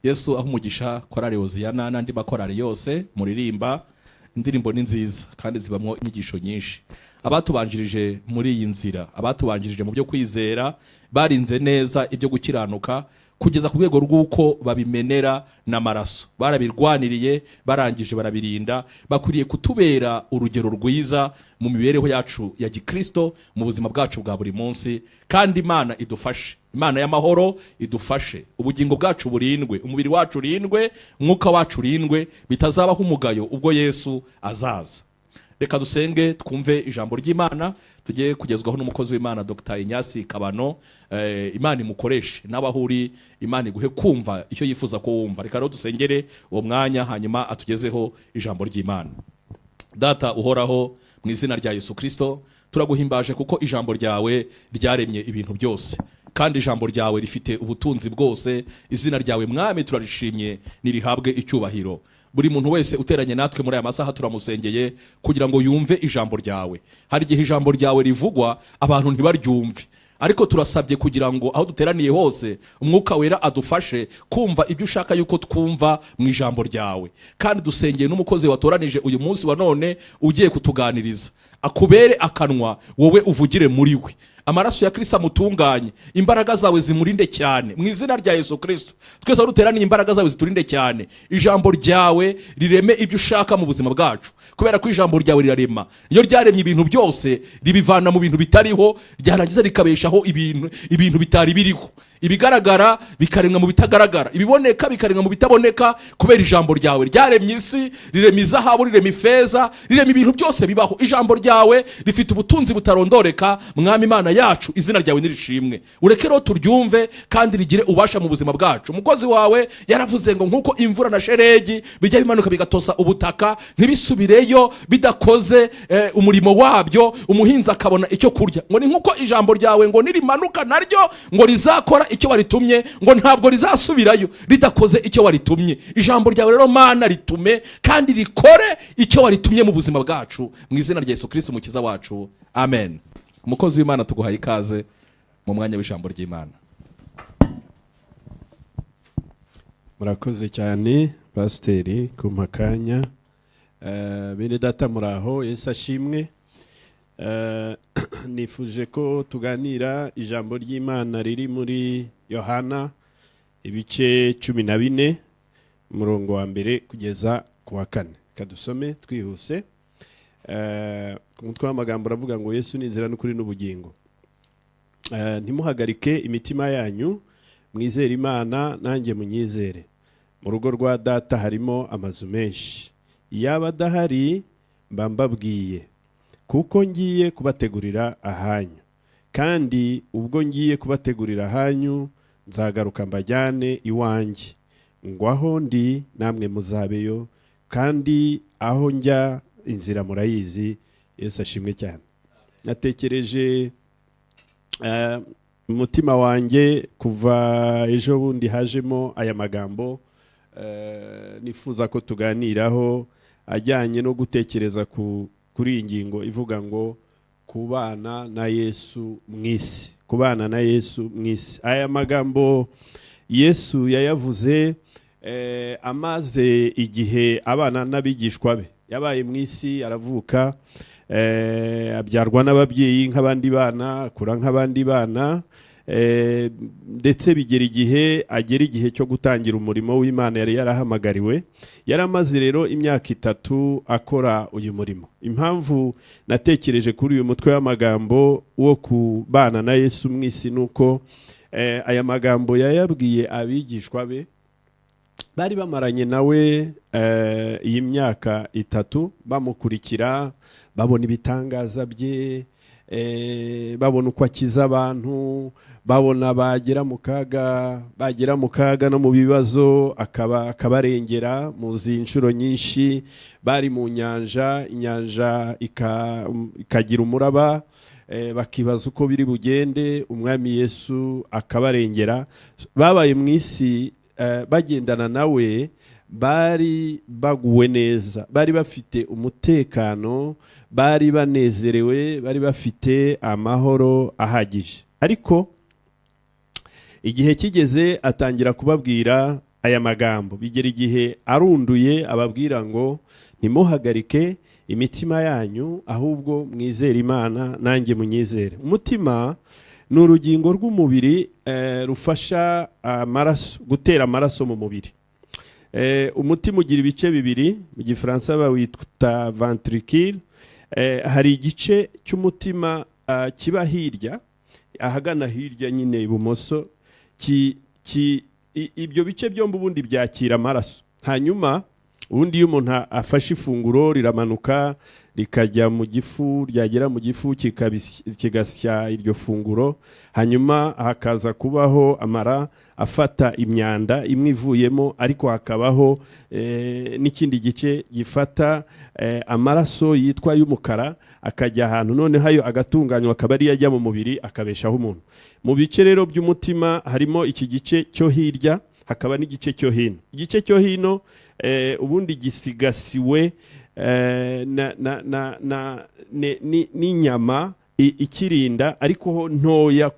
Yesu aho umugisha korale Hoziyana n'andi makorale yose muririmba. Indirimbo ni nziza kandi zibamwo inyigisho nyinshi. Abatubanjirije muri iyi nzira, abatubanjirije mu byo kwizera barinze neza ibyo gukiranuka kugeza ku rwego rw'uko babimenera n'amaraso. Barabirwaniriye, barangije barabirinda, bakwiriye kutubera urugero rwiza mu mibereho yacu ya Gikristo, mu buzima bwacu bwa buri munsi. Kandi Imana idufashe, Imana y'amahoro idufashe, ubugingo bwacu burindwe, umubiri wacu urindwe, umwuka wacu urindwe, bitazabaho umugayo ubwo Yesu azaza. Reka dusenge twumve ijambo ry'Imana, tugiye kugezwaho n'umukozi w'Imana Dr. Inyasi Kabano. Imana imukoreshe n'abahuri, Imana iguhe kumva icyo yifuza ko wumva. Reka rero dusengere uwo mwanya, hanyuma atugezeho ijambo ry'Imana. Data uhoraho, mu izina rya Yesu Kristo turaguhimbaje kuko ijambo ryawe ryaremye ibintu byose, kandi ijambo ryawe rifite ubutunzi bwose. Izina ryawe Mwami turarishimye, nirihabwe icyubahiro. Buri muntu wese uteranye natwe muri aya masaha turamusengeye kugira ngo yumve ijambo ryawe. Hari igihe ijambo ryawe rivugwa abantu ntibaryumve, ariko turasabye kugira ngo aho duteraniye hose umwuka wera adufashe kumva ibyo ushaka yuko twumva mu ijambo ryawe. Kandi dusengeye n'umukozi watoranije uyu munsi wa none ugiye kutuganiriza, akubere akanwa, wowe uvugire muri we. Amaraso ya Kristo amutunganye, imbaraga zawe zimurinde cyane mu izina rya Yesu Kristo. Twese duteraniye, imbaraga zawe ziturinde cyane. Ijambo ryawe rireme ibyo ushaka mu buzima bwacu, kubera ko ijambo ryawe rirarema. Iyo ryaremye ibintu byose ribivana mu bintu bitariho, ryarangiza rikabeshaho ibintu bitari biriho. Ibigaragara bikaremwa mu bitagaragara, ibiboneka bikaremwa mu bitaboneka, kubera ijambo ryawe. Ryaremye isi, rirema izahabu, rirema ifeza, rirema ibintu byose bibaho. Ijambo ryawe rifite ubutunzi butarondoreka. Mwami Imana yacu, izina ryawe nirishimwe. Ureke rero turyumve kandi rigire ubasha mu buzima bwacu. Umukozi wawe yaravuze ngo nkuko imvura na sheregi bijya bimanuka bigatosa ubutaka, ntibisubireyo bidakoze umurimo wabyo, umuhinzi akabona icyo kurya. Ngo ni nkuko ijambo ryawe ngo nirimanuka naryo ngo rizakora icyo waritumye, ngo ntabwo rizasubirayo ridakoze icyo waritumye. Ijambo ryawe rero Mana ritume kandi rikore icyo waritumye mu buzima bwacu, mu izina rya Yesu Kristo umukiza wacu, amen. Umukozi w'Imana tuguhaye ikaze mu mwanya w'ijambo ry'Imana. Murakoze cyane Pasiteri kumpakanya. Bene data muraho, Yesu ashimwe. Nifuje ko tuganira ijambo ry'Imana riri muri Yohana ibice 14 umurongo wa mbere kugeza ku wa 4. Kadusome twihuse. Umutwe w'amagambo uravuga ngo Yesu ni inzira n'ukuri n'ubugingo. Ntimuhagarike imitima yanyu, mwizere Imana nanjye munyizere. Mu rugo rwa data harimo amazu menshi, iyaba adahari mba mbabwiye, kuko ngiye kubategurira ahanyu. Kandi ubwo ngiye kubategurira ahanyu, nzagaruka mbajyane iwanjye, ngo aho ndi namwe muzabeyo, kandi aho njya inzira murayizi. Yesu ashimwe cyane. Natekereje umutima wanjye kuva ejo bundi hajemo aya magambo nifuza ko tuganiraho, ajyanye no gutekereza kuri iyi ngingo ivuga ngo kubana na Yesu mwisi. Kubana na Yesu mwisi. Aya magambo Yesu yayavuze amaze igihe abana n'abigishwa be. Yabaye mwisi, aravuka, abyarwa n'ababyeyi nk'abandi bana, akura nk'abandi bana, ndetse bigera igihe cyo gutangira umurimo w'Imana yari yarahamagariwe. Yaramaze rero imyaka 3 akora uyu murimo. Impamvu natekereje kuri uyu mutwe w'amagambo wo kubana na Yesu mwisi nuko aya magambo yayabwiye abigishwa be, bari bamaranye nawe iyi myaka 3 bamukurikira, babona ibitangaza bye, babona uko akiza abantu, babona bagera mu kaga no mu bibazo akabarengera. Muzi inshuro nyinshi bari mu nyanja, inyanja ikagira umuraba, bakibaza uko biri bugende, umwami Yesu akabarengera. Babaye mu isi bagendana nawe, bari baguwe neza, bari bafite umutekano, bari banezerewe, bari bafite amahoro ahagije. Ariko igihe kigeze atangira kubabwira aya magambo bigera igihe arunduye ababwira ngo ntimuhagarike imitima yanyu ahubwo mwizere Imana nanjye munyizere. Umutima ni urugingo rw'umubiri rufasha amaraso gutera amaraso mu mubiri. Umutima ugira ibice bibiri, mu gifaransa bawita ventricule. Hari igice cy'umutima kiba hirya, ahagana hirya nyine ibumoso, ibyo bice byombi ubundi byakira amaraso. Hanyuma ubundi iyo umuntu afashe ifunguro riramanuka rikajya mu gifu, ryagera mu gifu kigasya iryo funguro, hanyuma hakaza kubaho amara afata imyanda imwe ivuyemo, ariko hakabaho n'ikindi gice gifata amaraso yitwa y'umukara akajya ahantu, noneho ayo agatunganywa akaba ari yajya mu mubiri akabeshaho umuntu. Mu bice rero by'umutima harimo iki gice cyo hirya, hakaba n'igice cyo hino. Igice cyo hino ubundi gisigasiwe n'inyama ikirinda, ariko ntoya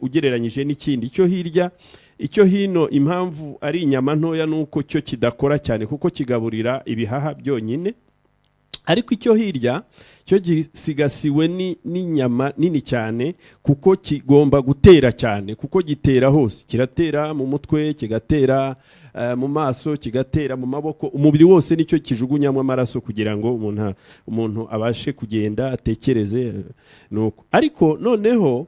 ugereranyije n'ikindi. Icyo hirya, icyo hino, impamvu ari inyama ntoya nuko cyo kidakora cyane kuko kigaburira ibihaha byonyine, ariko icyo hirya cyo gisigasiwe n'inyama nini cyane kuko kigomba gutera cyane, kuko gitera hose. Kiratera mu mutwe, kigatera mu maso, kigatera mu maboko, umubiri wose nicyo kijugunyamo amaraso kugira ngo umuntu abashe kugenda atekereze nuko. Ariko noneho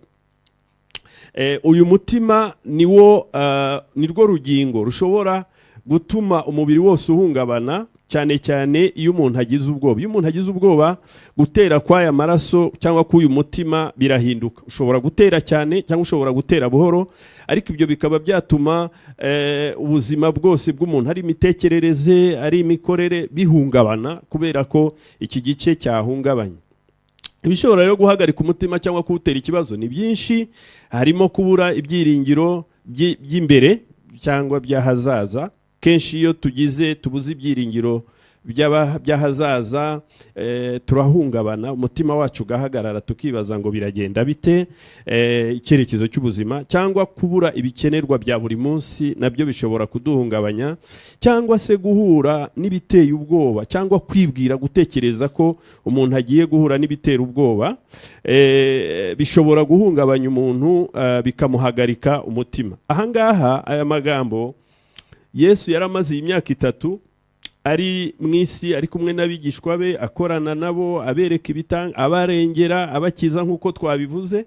uyu mutima nirwo rugingo rushobora gutuma umubiri wose uhungabana, cyane cyane iyo umuntu agize ubwoba. Iyo umuntu agize ubwoba, gutera kw'aya maraso cyangwa k'uyu mutima birahinduka. Ushobora gutera cyane cyangwa ushobora gutera buhoro, ariko ibyo bikaba byatuma ubuzima bwose bw'umuntu, ari imitekerereze, ari imikorere, bihungabana kubera ko iki gice cyahungabanye. Ibishobora rero guhagarika umutima cyangwa kuwutera ikibazo ni byinshi. Harimo kubura ibyiringiro by'imbere cyangwa by'ahazaza. Kenshi iyo tubuze ibyiringiro by'ahazaza turahungabana, umutima wacu ugahagarara, tukibaza ngo biragenda bite, icyerekezo cy'ubuzima. Cyangwa kubura ibikenerwa bya buri munsi nabyo bishobora kuduhungabanya, cyangwa se guhura n'ibiteye ubwoba, cyangwa kwibwira, gutekereza ko umuntu agiye guhura n'ibitera ubwoba, bishobora guhungabanya umuntu, bikamuhagarika umutima. Ahangaha aya magambo Yesu yaramaze imyaka 3 ari mu isi, ari kumwe n'abigishwa be, akorana nabo, abereka ibitanga, abarengera, abakiza nk'uko twabivuze.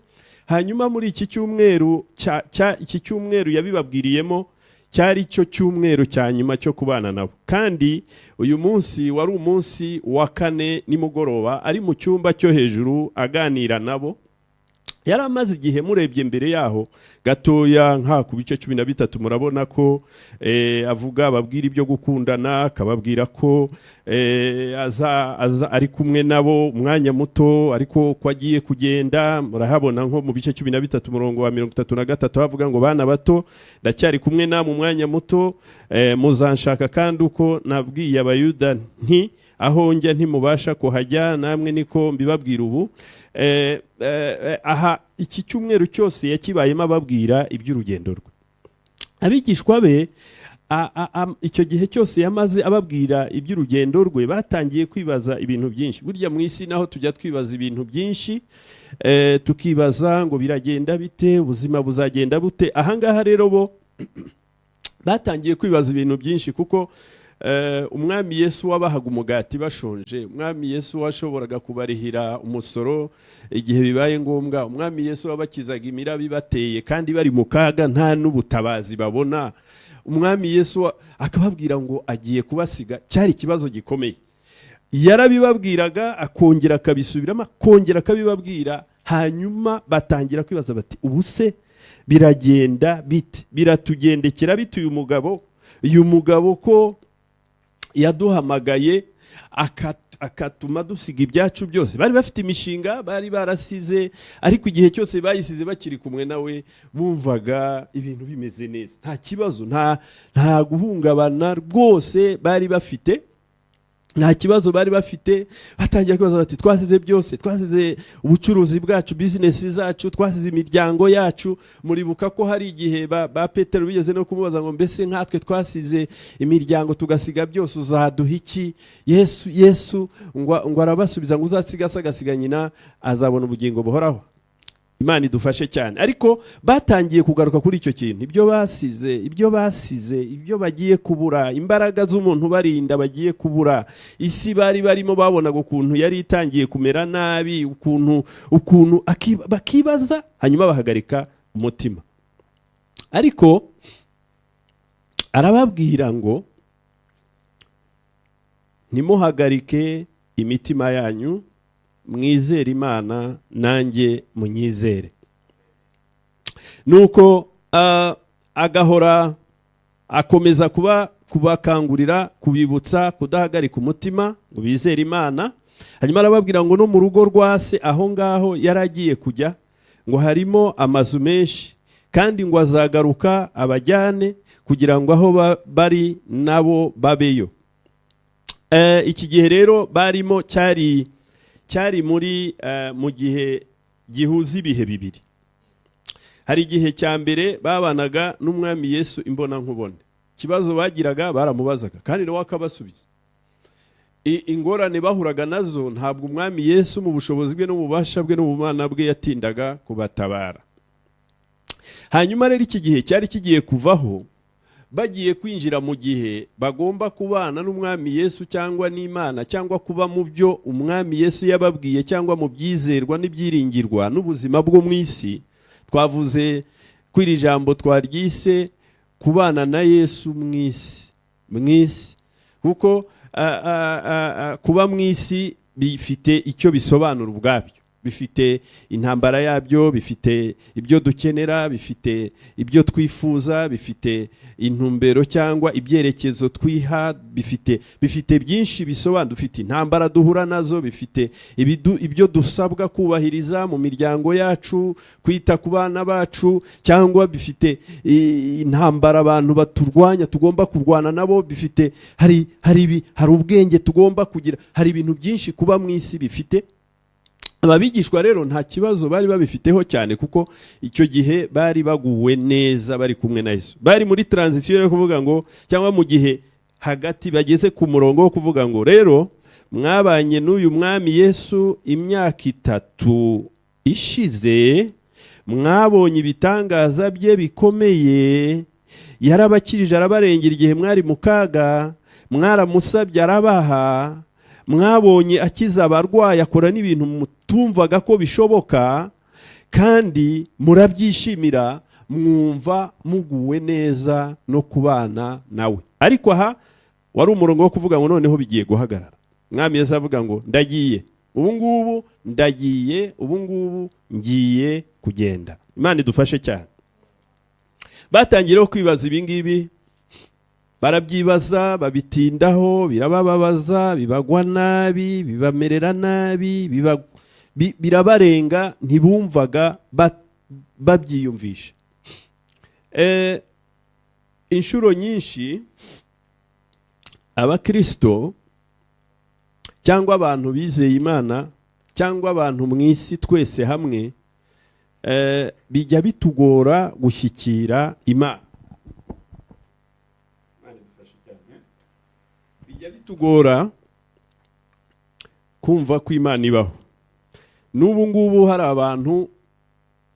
Hanyuma muri iki cyumweru yabibabwiriyemo cyari cyo cyumweru cya nyuma cyo kubana nabo, kandi uyu munsi wari umunsi wa 4 nimugoroba, ari mu cyumba cyo hejuru aganira nabo. Yari amaze igihe, murebye mbere yaho gatoya nka ku bice 13, murabona ko avuga, ababwira ibyo gukundana, akababwira ko aza ari kumwe nabo umwanya muto, ariko ko agiye kugenda. Murahabona nko mu bice 13 murongo wa 33 havuga ngo bana bato, ndacyari kumwe namwe umwanya muto, muzanshaka kandi uko nabwiye abayuda nti aho njya ntimubasha kuhajya, namwe niko mbibabwira ubu. Aha iki cyumweru cyose yakibayemo ababwira iby'urugendo rwe. Abigishwa be icyo gihe cyose yamaze ababwira iby'urugendo rwe, batangiye kwibaza ibintu byinshi. Burya mu isi naho tujya twibaza ibintu byinshi, tukibaza ngo biragenda bite, ubuzima buzagenda bute. Ahangaha rero bo batangiye kwibaza ibintu byinshi, kuko umwami Yesu wabahaga umugati bashonje, umwami Yesu washoboraga kubarihira umusoro igihe bibaye ngombwa, umwami Yesu wabakizaga imirabi bateye kandi bari mu kaga nta n'ubutabazi babona, umwami Yesu akababwira ngo agiye kubasiga. Cyari ikibazo gikomeye. Yarabibabwiraga akongera akabisubiramo, akongera akabibabwira, hanyuma batangira kwibaza bati ubuse biragenda bite, biratugendekera bite uyu mugabo ko yaduhamagaye akatuma dusiga ibyacu byose. Bari bafite imishinga bari barasize, ariko igihe cyose bayisize bakiri kumwe nawe bumvaga ibintu bimeze neza, nta kibazo, nta guhungabana rwose bari bafite. nta kibazo bari bafite, batangira kwibaza bati twasize byose, twasize ubucuruzi bwacu, bizinesi zacu, twasize imiryango yacu. Muribuka ko hari igihe ba Petero bigeze no kumubaza ngo mbese nkatwe twasize imiryango tugasiga byose uzaduha iki? Yesu ngo arabasubiza ngo uzasiga agasiga nyina azabona ubugingo buhoraho. Imana idufashe cyane. Ariko batangiye kugaruka kuri icyo kintu, ibyo basize, ibyo bagiye kubura, imbaraga z'umuntu barinda bagiye kubura, isi bari barimo babonaga ukuntu yari itangiye kumera nabi, ukuntu bakibaza, hanyuma bahagarika umutima. Ariko arababwira ngo ntimuhagarike imitima yanyu, mwizere Imana nanjye munyizere. Nuko agahora akomeza kubakangurira, kubibutsa kudahagarika umutima, ngo bizere Imana. Hanyuma arababwira ngo no mu rugo rwa se aho ngaho yaragiye kujya, ngo harimo amazu menshi, kandi ngo azagaruka abajyane kugira ngo aho bari nabo babeyo. Iki gihe rero barimo cyari mu gihe gihuza ibihe bibiri. Hari igihe cya mbere babanaga n'umwami Yesu imbona nkubone, ikibazo bagiraga baramubazaga kandi nawe akabasubiza. Ingorane bahuraga nazo ntabwo umwami Yesu mu bushobozi bwe n'ububasha bwe n'ubumana bwe yatindaga kubatabara. Hanyuma rero iki gihe cyari kigiye kuvaho, bagiye kwinjira mu gihe bagomba kubana n'umwami Yesu cyangwa n'Imana, cyangwa kuba mu byo umwami Yesu yababwiye, cyangwa mu byizerwa n'ibyiringirwa n'ubuzima bwo mu isi. Twavuze ko iri jambo twaryise kubana na Yesu mu isi, kuko kuba mu isi bifite icyo bisobanura ubwabyo. Bifite intambara yabyo, bifite ibyo dukenera, bifite ibyo twifuza, bifite intumbero cyangwa ibyerekezo twiha, bifite byinshi bisobanura. Dufite intambara duhura nazo, bifite ibyo dusabwa kubahiriza mu miryango yacu, kwita ku bana bacu, cyangwa bifite intambara abantu baturwanya tugomba kurwana nabo, bifite hari ubwenge tugomba kugira, hari ibintu byinshi kuba mu isi bifite. Ababigishwa rero nta kibazo bari babifiteho cyane, kuko icyo gihe bari baguwe neza bari kumwe na Yesu. Bari muri transition yo kuvuga ngo, cyangwa mu gihe hagati bageze ku murongo wo kuvuga ngo rero mwabanye n'uyu mwami Yesu imyaka 3 ishize, mwabonye ibitangaza bye bikomeye, yarabakirije arabarengera igihe mwari mu kaga, mwaramusabye arabaha, mwabonye akiza abarwayi, akora n'ibintu mutumvaga ko bishoboka, kandi murabyishimira, mwumva muguwe neza no kubana nawe. Ariko aha wari umurongo wo kuvuga ngo noneho bigiye guhagarara. Mwami Yesu avuga ngo ndagiye, ubungubu ndagiye, ubungubu ngiye kugenda. Imana idufashe cyane. Batangiyeho kwibaza ibingibi, barabyibaza, babitindaho, birabababaza, bibagwa nabi, bibamerera nabi, birabarenga, ntibumvaga babyiyumvisha. Inshuro nyinshi abakristo cyangwa abantu bizeye Imana, cyangwa abantu mu isi twese hamwe, bijya bitugora gushyikira Imana. Bitugora kumva ko Imana ibaho. N'ubu ngubu hari abantu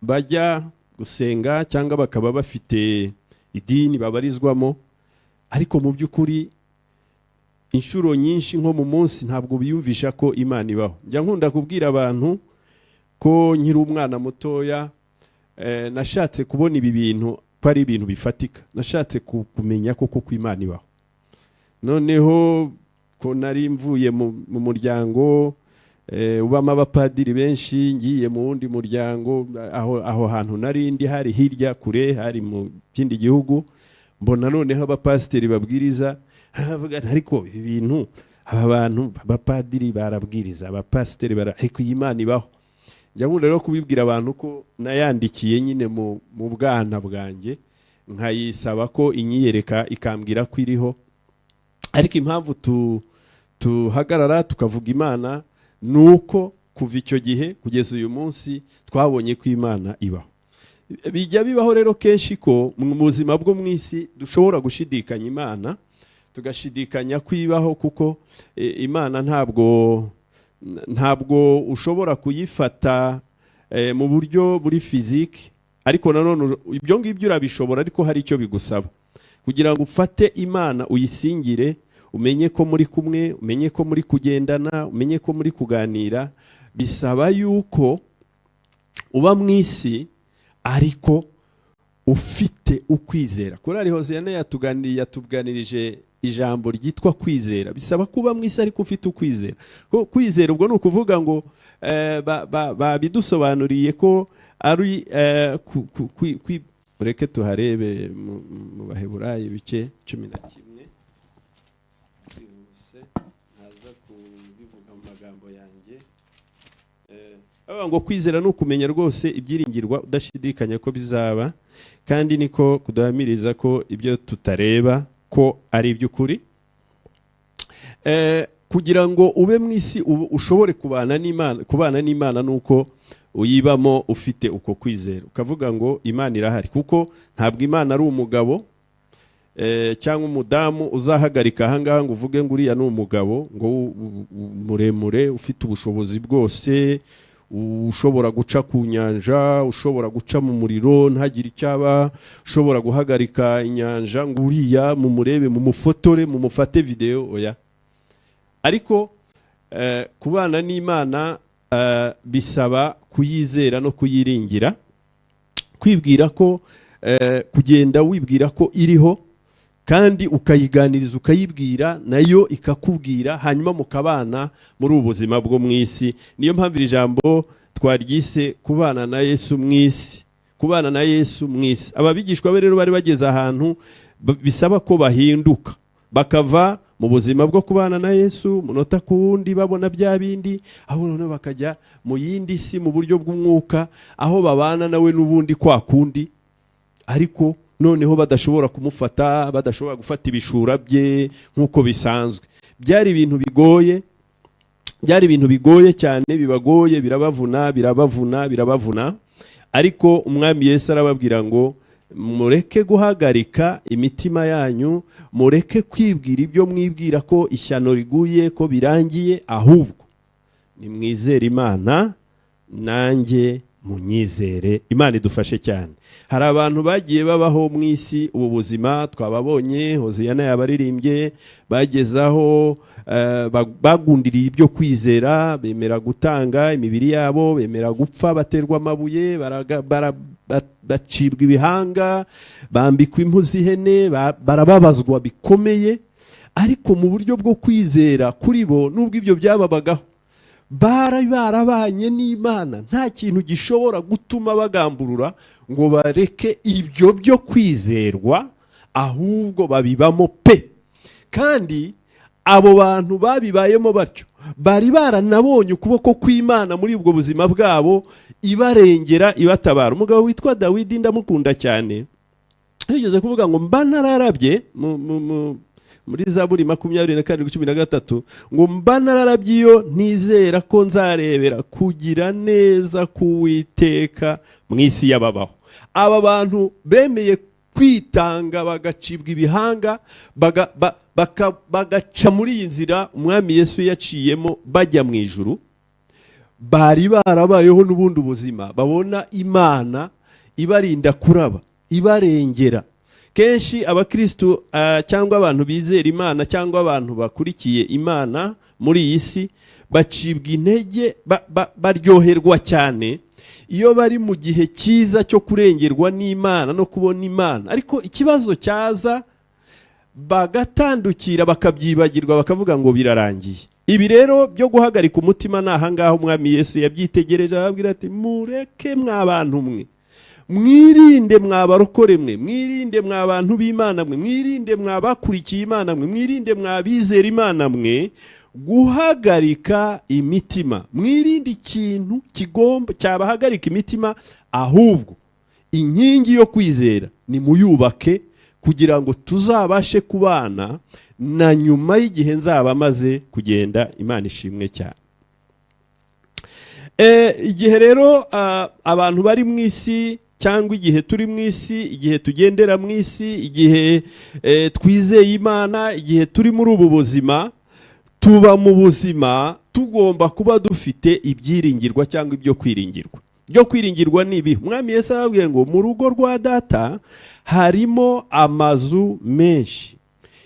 bajya gusenga cyangwa bakaba bafite idini babarizwamo, ariko mu by'ukuri inshuro nyinshi nko mu munsi ntabwo biyumvisha ko Imana ibaho. Njya nkunda kubwira abantu ko nkiri umwana mutoya, nashatse kubona ibi bintu ko ari ibintu bifatika. Nashatse kumenya koko ko Imana ibaho. Noneho ko nari mvuye mu muryango ubamo abapadiri benshi, ngiye mu wundi muryango, aho hantu nari ndi hari hirya kure, hari mu kindi gihugu, mbona noneho abapasiteri babwiriza, havuga ariko ibi bintu aba bantu abapadiri barabwiriza, abapasiteri ariko Imana ibaho. Njya nkunda rero kubibwira abantu ko nayandikiye nyine mu bwana bwanjye, nkayisaba ko inyiyereka ikambwira ko iriho. Ariko impamvu tuhagarara tukavuga Imana, nuko kuva icyo gihe kugeza uyu munsi twabonye ko Imana ibaho. Bijya bibaho rero kenshi ko mu buzima bwo mu isi dushobora gushidikanya Imana, tugashidikanya kwibaho, kuko Imana ntabwo ushobora kuyifata mu buryo buri fiziki, ariko nanone ibyo ngibyo urabishobora, ariko hari icyo bigusaba kugira ngo ufate Imana uyisingire, umenye ko muri kumwe, umenye ko muri kugendana, umenye ko muri kuganira. Bisaba yuko uba mu isi ariko ufite ukwizera. Korali Hoziyana yatuganirije ijambo ryitwa kwizera. Bisaba kuba mu isi ariko ufite ukwizera. Ko kwizera ubwo ni ukuvuga ngo babidusobanuriye ko ari mureke tuharebe mu Baheburayo ibice 11. Ntaza kubivuga mu magambo yanjye. Ngo kwizera ni ukumenya rwose ibyiringirwa udashidikanya ko bizaba, kandi niko kuduhamiriza ko ibyo tutareba ko ari iby'ukuri. Kugira ngo ube mu isi ushobore kubana n'Imana nuko uyibamo ufite uko kwizera, ukavuga ngo Imana irahari, kuko ntabwo Imana ari umugabo cyangwa umudamu uzahagarika ahangaha ngo uvuge ngo uriya ni umugabo ngo muremure ufite ubushobozi bwose, ushobora guca ku nyanja, ushobora guca mu muriro ntagire icyaba, ushobora guhagarika inyanja, ngo uriya mumurebe, mumufotore, mumufate video. Oya. Ariko kubana n'Imana bisaba kuyizera no kuyiringira, kwibwira ko kugenda wibwira ko iriho, kandi ukayiganiriza, ukayibwira nayo ikakubwira, hanyuma mukabana muri ubu buzima bwo mu isi. Niyo mpamvu iri jambo twaryise kubana na Yesu mu isi. Kubana na Yesu mu isi. Ababigishwa be rero bari bageze ahantu bisaba ko bahinduka, bakava mu buzima bwo kubana na Yesu munota ku wundi babona bya bindi, aho none bakajya mu yindi si mu buryo bw'umwuka, aho babana nawe n'ubundi kwa kundi, ariko noneho badashobora kumufata, badashobora gufata ibishura bye nk'uko bisanzwe. Byari ibintu bigoye cyane, bibagoye, birabavuna. Ariko umwami Yesu arababwira ngo mureke guhagarika imitima yanyu, mureke kwibwira ibyo mwibwira ko ishyano riguye, ko birangiye, ahubwo nimwizere Imana, nanjye munyizere. Imana idufashe cyane. Hari abantu bagiye babaho mu isi ubu buzima twababonye, Hoziyana yabaririmbye, bagezaho bagundiriye ibyo kwizera, bemera gutanga imibiri yabo, bemera gupfa, baterwa amabuye, bacibwa ibihanga, bambikwa impu z'ihene, barababazwa bikomeye. Ariko mu buryo bwo kwizera kuri bo, nubwo ibyo byababagaho, barabanye n'Imana, nta kintu gishobora gutuma bagamburura ngo bareke ibyo byo kwizerwa, ahubwo babibamo pe. Kandi abo bantu babibayemo batyo bari baranabonye ukuboko kw'Imana muri ubwo buzima bwabo, ibarengera, ibatabara. Umugabo witwa Dawidi ndamukunda cyane, yigeze kuvuga ngo mba nararabye muri Zaburi 22:13 ngo mba nararabye iyo ntizera ko nzarebera kugira neza k'Uwiteka mu isi y'ababaho. Aba bantu bemeye kwitanga, bagacibwa ibihanga, bagaca muri iyi nzira umwami Yesu yaciyemo bajya mu ijuru. Bari barabayeho n'ubundi ubuzima, babona Imana ibarinda kuraba, ibarengera. Kenshi abakristo cyangwa abantu bizera Imana cyangwa abantu bakurikiye Imana muri iyi si bacibwa intege, baryoherwa cyane iyo bari mu gihe cyiza cyo kurengerwa n'Imana no kubona Imana. Ariko ikibazo cyaza bagatandukira, bakabyibagirwa, bakavuga ngo birarangiye. Ibi rero byo guhagarika umutima nahangaha umwami Yesu yabyitegereje, arababwira ati mureke mw'abantu mwe, mwirinde mwabarokore mwe, mwirinde mw'abantu b'Imana mwe, mwirinde mw'abakurikiye Imana mwe, mwirinde mw'abizera Imana mwe, guhagarika imitima. Mwirinde ikintu kigomba cyabahagarika imitima, ahubwo inkingi yo kwizera ni muyubake kugira ngo tuzabashe kubana na nyuma y'igihe nzaba maze kugenda. Imana ishimwe cyane. Igihe rero abantu bari mu isi, cyangwa igihe turi mu isi, igihe tugendera mu isi, igihe twizeye Imana, igihe turi muri ubu buzima, tuba mu buzima tugomba kuba dufite ibyiringirwa cyangwa ibyo kwiringirwa. Ibyo kwiringirwa ni ibi. Umwami Yesu arababwiye ngo mu rugo rwa data harimo amazu menshi,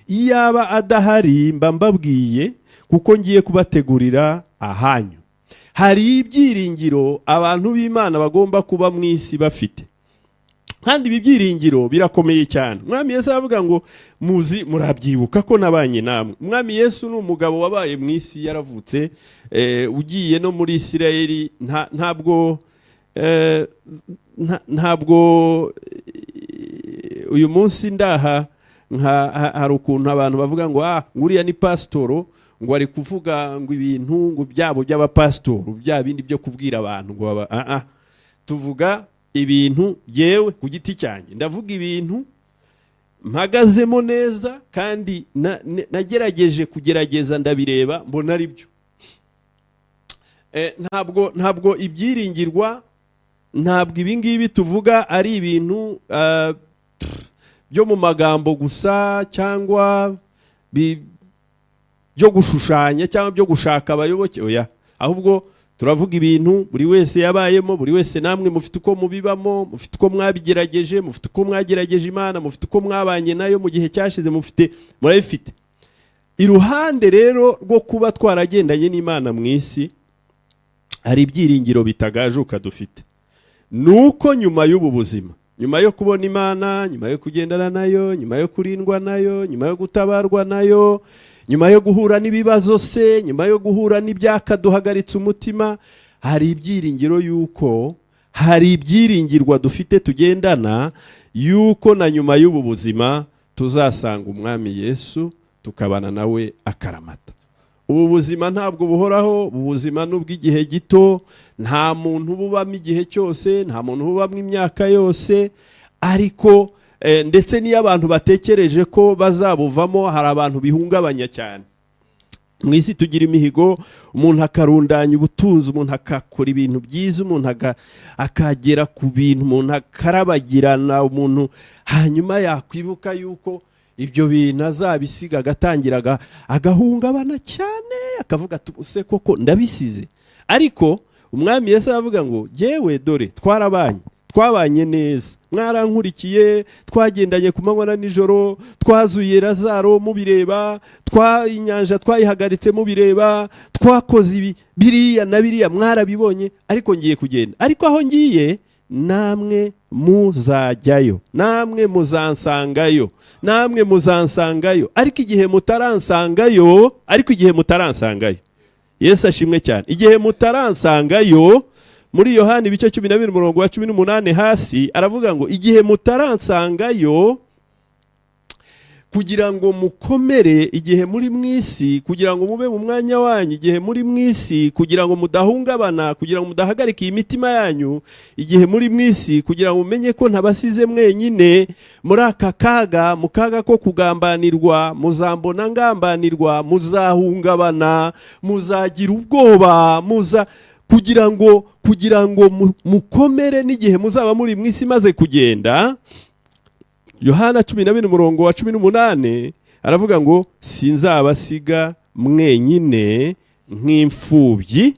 iyaba adahari mba mbabwiye, kuko ngiye kubategurira ahanyu. Hari ibyiringiro abantu b'Imana bagomba kuba mu isi bafite, kandi ibi byiringiro birakomeye cyane. Umwami Yesu aravuga ngo murabyibuka ko nabanye namwe. Umwami Yesu ni umugabo wabaye mu isi, yaravutse, ugiye no muri Isirayeli. Ntabwo uyu munsi ndaha hari ukuntu abantu bavuga ngo nguriya ni pasitoro, ngo ari kuvuga ngo ibintu ngo byabo by'abapasitoro, bya bindi byo kubwira abantu ngo tuvuga ibintu yewe ku giti cyanjye, ndavuga ibintu mpagazemo neza, kandi nagerageje kugerageza ndabireba mbona ari byo. Ntabwo ibyiringirwa, ntabwo ibi ngibi tuvuga ari ibintu byo mu magambo gusa, cyangwa byo gushushanya, cyangwa byo gushaka abayoboke. Oya, ahubwo turavuga ibintu buri wese yabayemo, buri wese namwe mufite uko mubibamo, mufite uko mwabigerageje, mufite uko mwagerageje Imana, mufite uko mwabanye nayo mu gihe cyashize, murabifite. Iruhande rero rwo kuba twaragendanye n'Imana mu isi, hari ibyiringiro bitagajuka dufite. Nuko nyuma y'ubu buzima, nyuma yo kubona Imana, nyuma yo kugendana nayo, nyuma yo kurindwa nayo, nyuma yo gutabarwa nayo, nyuma yo guhura n'ibibazo se, nyuma yo guhura n'ibyakaduhagaritse umutima, hari ibyiringiro yuko, hari ibyiringirwa dufite tugendana, yuko na nyuma y'ubu buzima tuzasanga Umwami Yesu, tukabana nawe akaramata. Ubu buzima ntabwo buhoraho, ubu buzima n'ubw'igihe gito, nta muntu bubamo igihe cyose, nta muntu bubamo imyaka yose. Ariko ndetse n'iyo abantu batekereje ko bazabuvamo, hari abantu bihungabanya cyane. Mu isi tugira imihigo, umuntu akarundanya ubutunzi, umuntu akakora ibintu byiza, umuntu akagera ku bintu, umuntu akarabagirana, umuntu hanyuma yakwibuka yuko ibyo bintu azabisiga, agatangiraga agahungabana cyane, akavuga ati use koko ndabisize. Ariko Umwami Yesu aravuga ngo yewe dore twabanye neza, mwarankurikiye, twagendanye ku manywa na nijoro, twazuye Lazaro mubireba, inyanja twayihagaritse mubireba, twakoze biriya na biriya mwarabibonye, ariko ngiye kugenda. Ariko aho ngiye namwe muzajyayo, namwe muzansangayo, namwe muzansangayo. Ariko igihe mutaransangayo, Yesu ashimwe cyane, igihe mutaransangayo, muri Yohana ibice 12 umurongo wa 18 hasi aravuga ngo igihe mutaransangayo, kugira ngo mukomere igihe muri mu isi, kugira ngo mube mu mwanya wanyu igihe muri mu isi, kugira ngo mudahungabana, kugira ngo mudahagarika imitima yanyu igihe muri mu isi, kugira ngo mumenye ko ntabasize mwenyine muri aka kaga, mu kaga ko kugambanirwa, muzambona ngambanirwa, muzahungabana, muzagira ubwoba, kugira ngo mukomere n'igihe muzaba muri mu isi maze kugenda. Yohana 12 umurongo wa 18 aravuga ngo sinzabasiga mwenyine nk'imfubyi,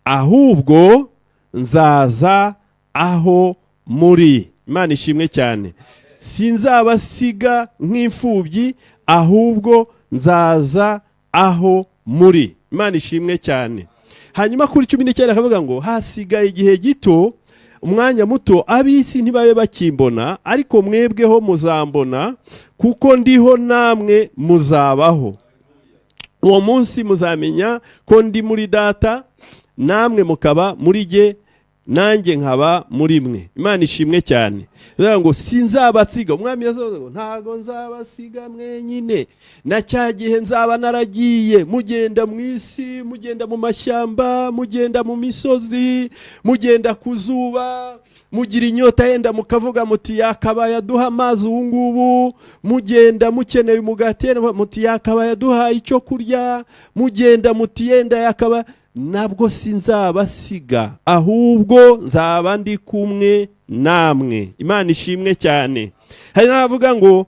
ahubwo nzaza aho muri. Imana ishimwe cyane. Sinzabasiga nk'imfubyi, ahubwo nzaza aho muri. Imana ishimwe cyane. Hanyuma kuri 19 akavuga ngo hasigaye igihe gito, umwanya muto, ab'isi ntibabe bakimbona, ariko mwebweho muzambona, kuko ndiho namwe muzabaho. Uwo munsi muzamenya ko ndi muri Data, namwe mukaba muri jye, nanjye nkaba muri mwe. Imana ishimwe cyane. Ndavuga ngo sinzabasiga. Umwami yasohoza ngo ntago nzabasiga mwenyine, na cya gihe nzaba naragiye, mugenda mu isi, mugenda mu mashyamba, mugenda mu misozi, mugenda ku zuba, mugira inyota yenda mukavuga muti yakabaye aduha amazi ubu ngubu, mugenda mukeneye umugati muti yakabaye aduha icyo kurya, mugenda muti yenda yakaba, nabwo sinzabasiga ahubwo nzaba ndi kumwe namwe. Imana ishimwe cyane. Hari n'abavuga ngo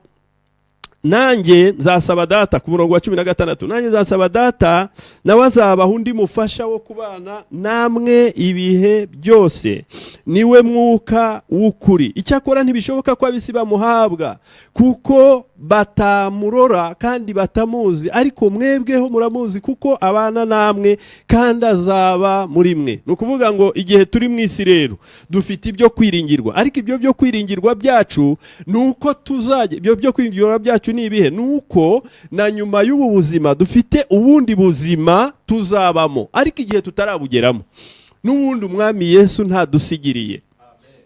nanjye nzasaba data, ku murongo wa 16, nanjye nzasaba data nawe azabaha undi mufasha wo kubana namwe ibihe byose, niwe mwuka w'ukuri. Icyakora ntibishoboka ko ab'isi bamuhabwa kuko batamurora kandi batamuzi, ariko mwebweho muramuzi kuko abana namwe kandi azaba muri mwe. Ni ukuvuga ngo igihe turi mu isi rero dufite ibyo kwiringirwa, ariko ibyo byo kwiringirwa byacu nuko tuzajya, ibyo byo kwiringirwa byacu ni ibihe? Nuko na nyuma y'ubu buzima dufite ubundi buzima tuzabamo, ariko igihe tutarabugeramo n'ubundi umwami Yesu ntadusigiriye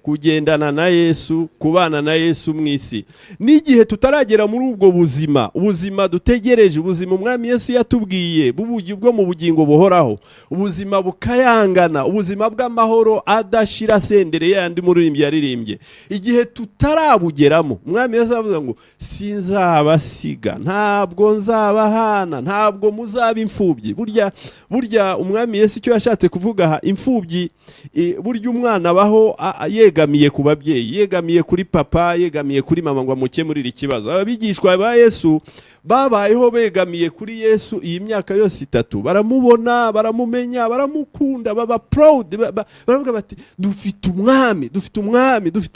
kugendana na Yesu, kubana na Yesu mu isi. N'igihe tutaragera muri ubwo buzima, ubuzima dutegereje, ubuzima umwami Yesu yatubwiye bwo mu bugingo buhoraho, ubuzima bukayangana, ubuzima bw'amahoro adashira sendere yandi muririmbyi yaririmbye, igihe tutarabugeramo umwami Yesu avuga ngo sinzabasiga, ntabwo nzabahana, ntabwo muzaba imfubyi. Burya umwami Yesu icyo yashatse kuvuga aha, imfubyi burya umwana abaho yegamiye ku babyeyi, yegamiye kuri papa, yegamiye kuri mama ngo amukemurire ikibazo. Abigishwa ba Yesu babayeho begamiye kuri Yesu iyi myaka yose 3, baramubona, baramumenya, baramukunda, baba proud, baravuga bati dufite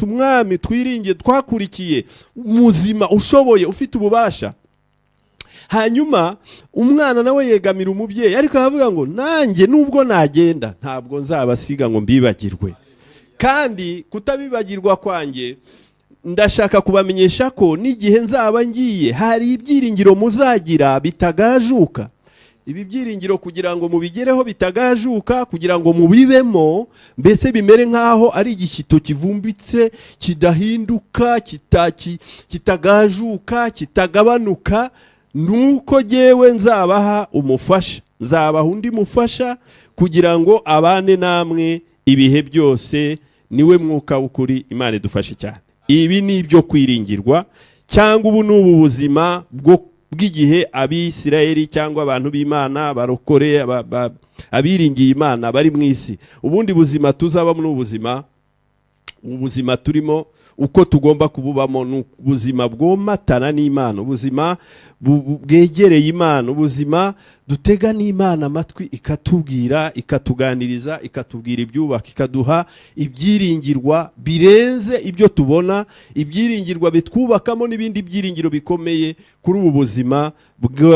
umwami twiringiye, twakurikiye, muzima, ushoboye, ufite ububasha. Hanyuma umwana nawe yegamira umubyeyi, ariko aravuga ngo nanjye nubwo nagenda ntabwo nzabasiga ngo mbibagirwe. Kandi kutabibagirwa kwanjye ndashaka kubamenyesha ko n'igihe nzaba ngiye hari ibyiringiro muzagira bitagajuka. Ibi byiringiro kugira ngo mubigereho bitagajuka, kugira ngo mubibemo, mbese bimere nkaho ari igishyito kivumbitse, kidahinduka, kitagajuka, kitagabanuka, nuko jewe nzabaha umufasha, nzabaha undi mufasha kugira ngo abane namwe ibihe byose, niwe mwuka w'ukuri. Imana idufashe cyane. Ibi ni ibyo kwiringirwa, cyangwa ubu n'ubu buzima bw'igihe Abisirayeli cyangwa abantu b'Imana barokore, abiringiye Imana bari mu isi. Ubundi buzima tuzabamo n'ubuzima, ubuzima turimo uko tugomba kububamo, ubuzima bwomatana n'Imana, ubuzima bwegereye Imana, ubuzima dutega n'Imana amatwi ikatubwira, ikatuganiriza, ikatubwira ibyubaka, ikaduha ibyiringirwa birenze ibyo tubona, ibyiringirwa bitwubakamo n'ibindi byiringiro bikomeye kuri ubu buzima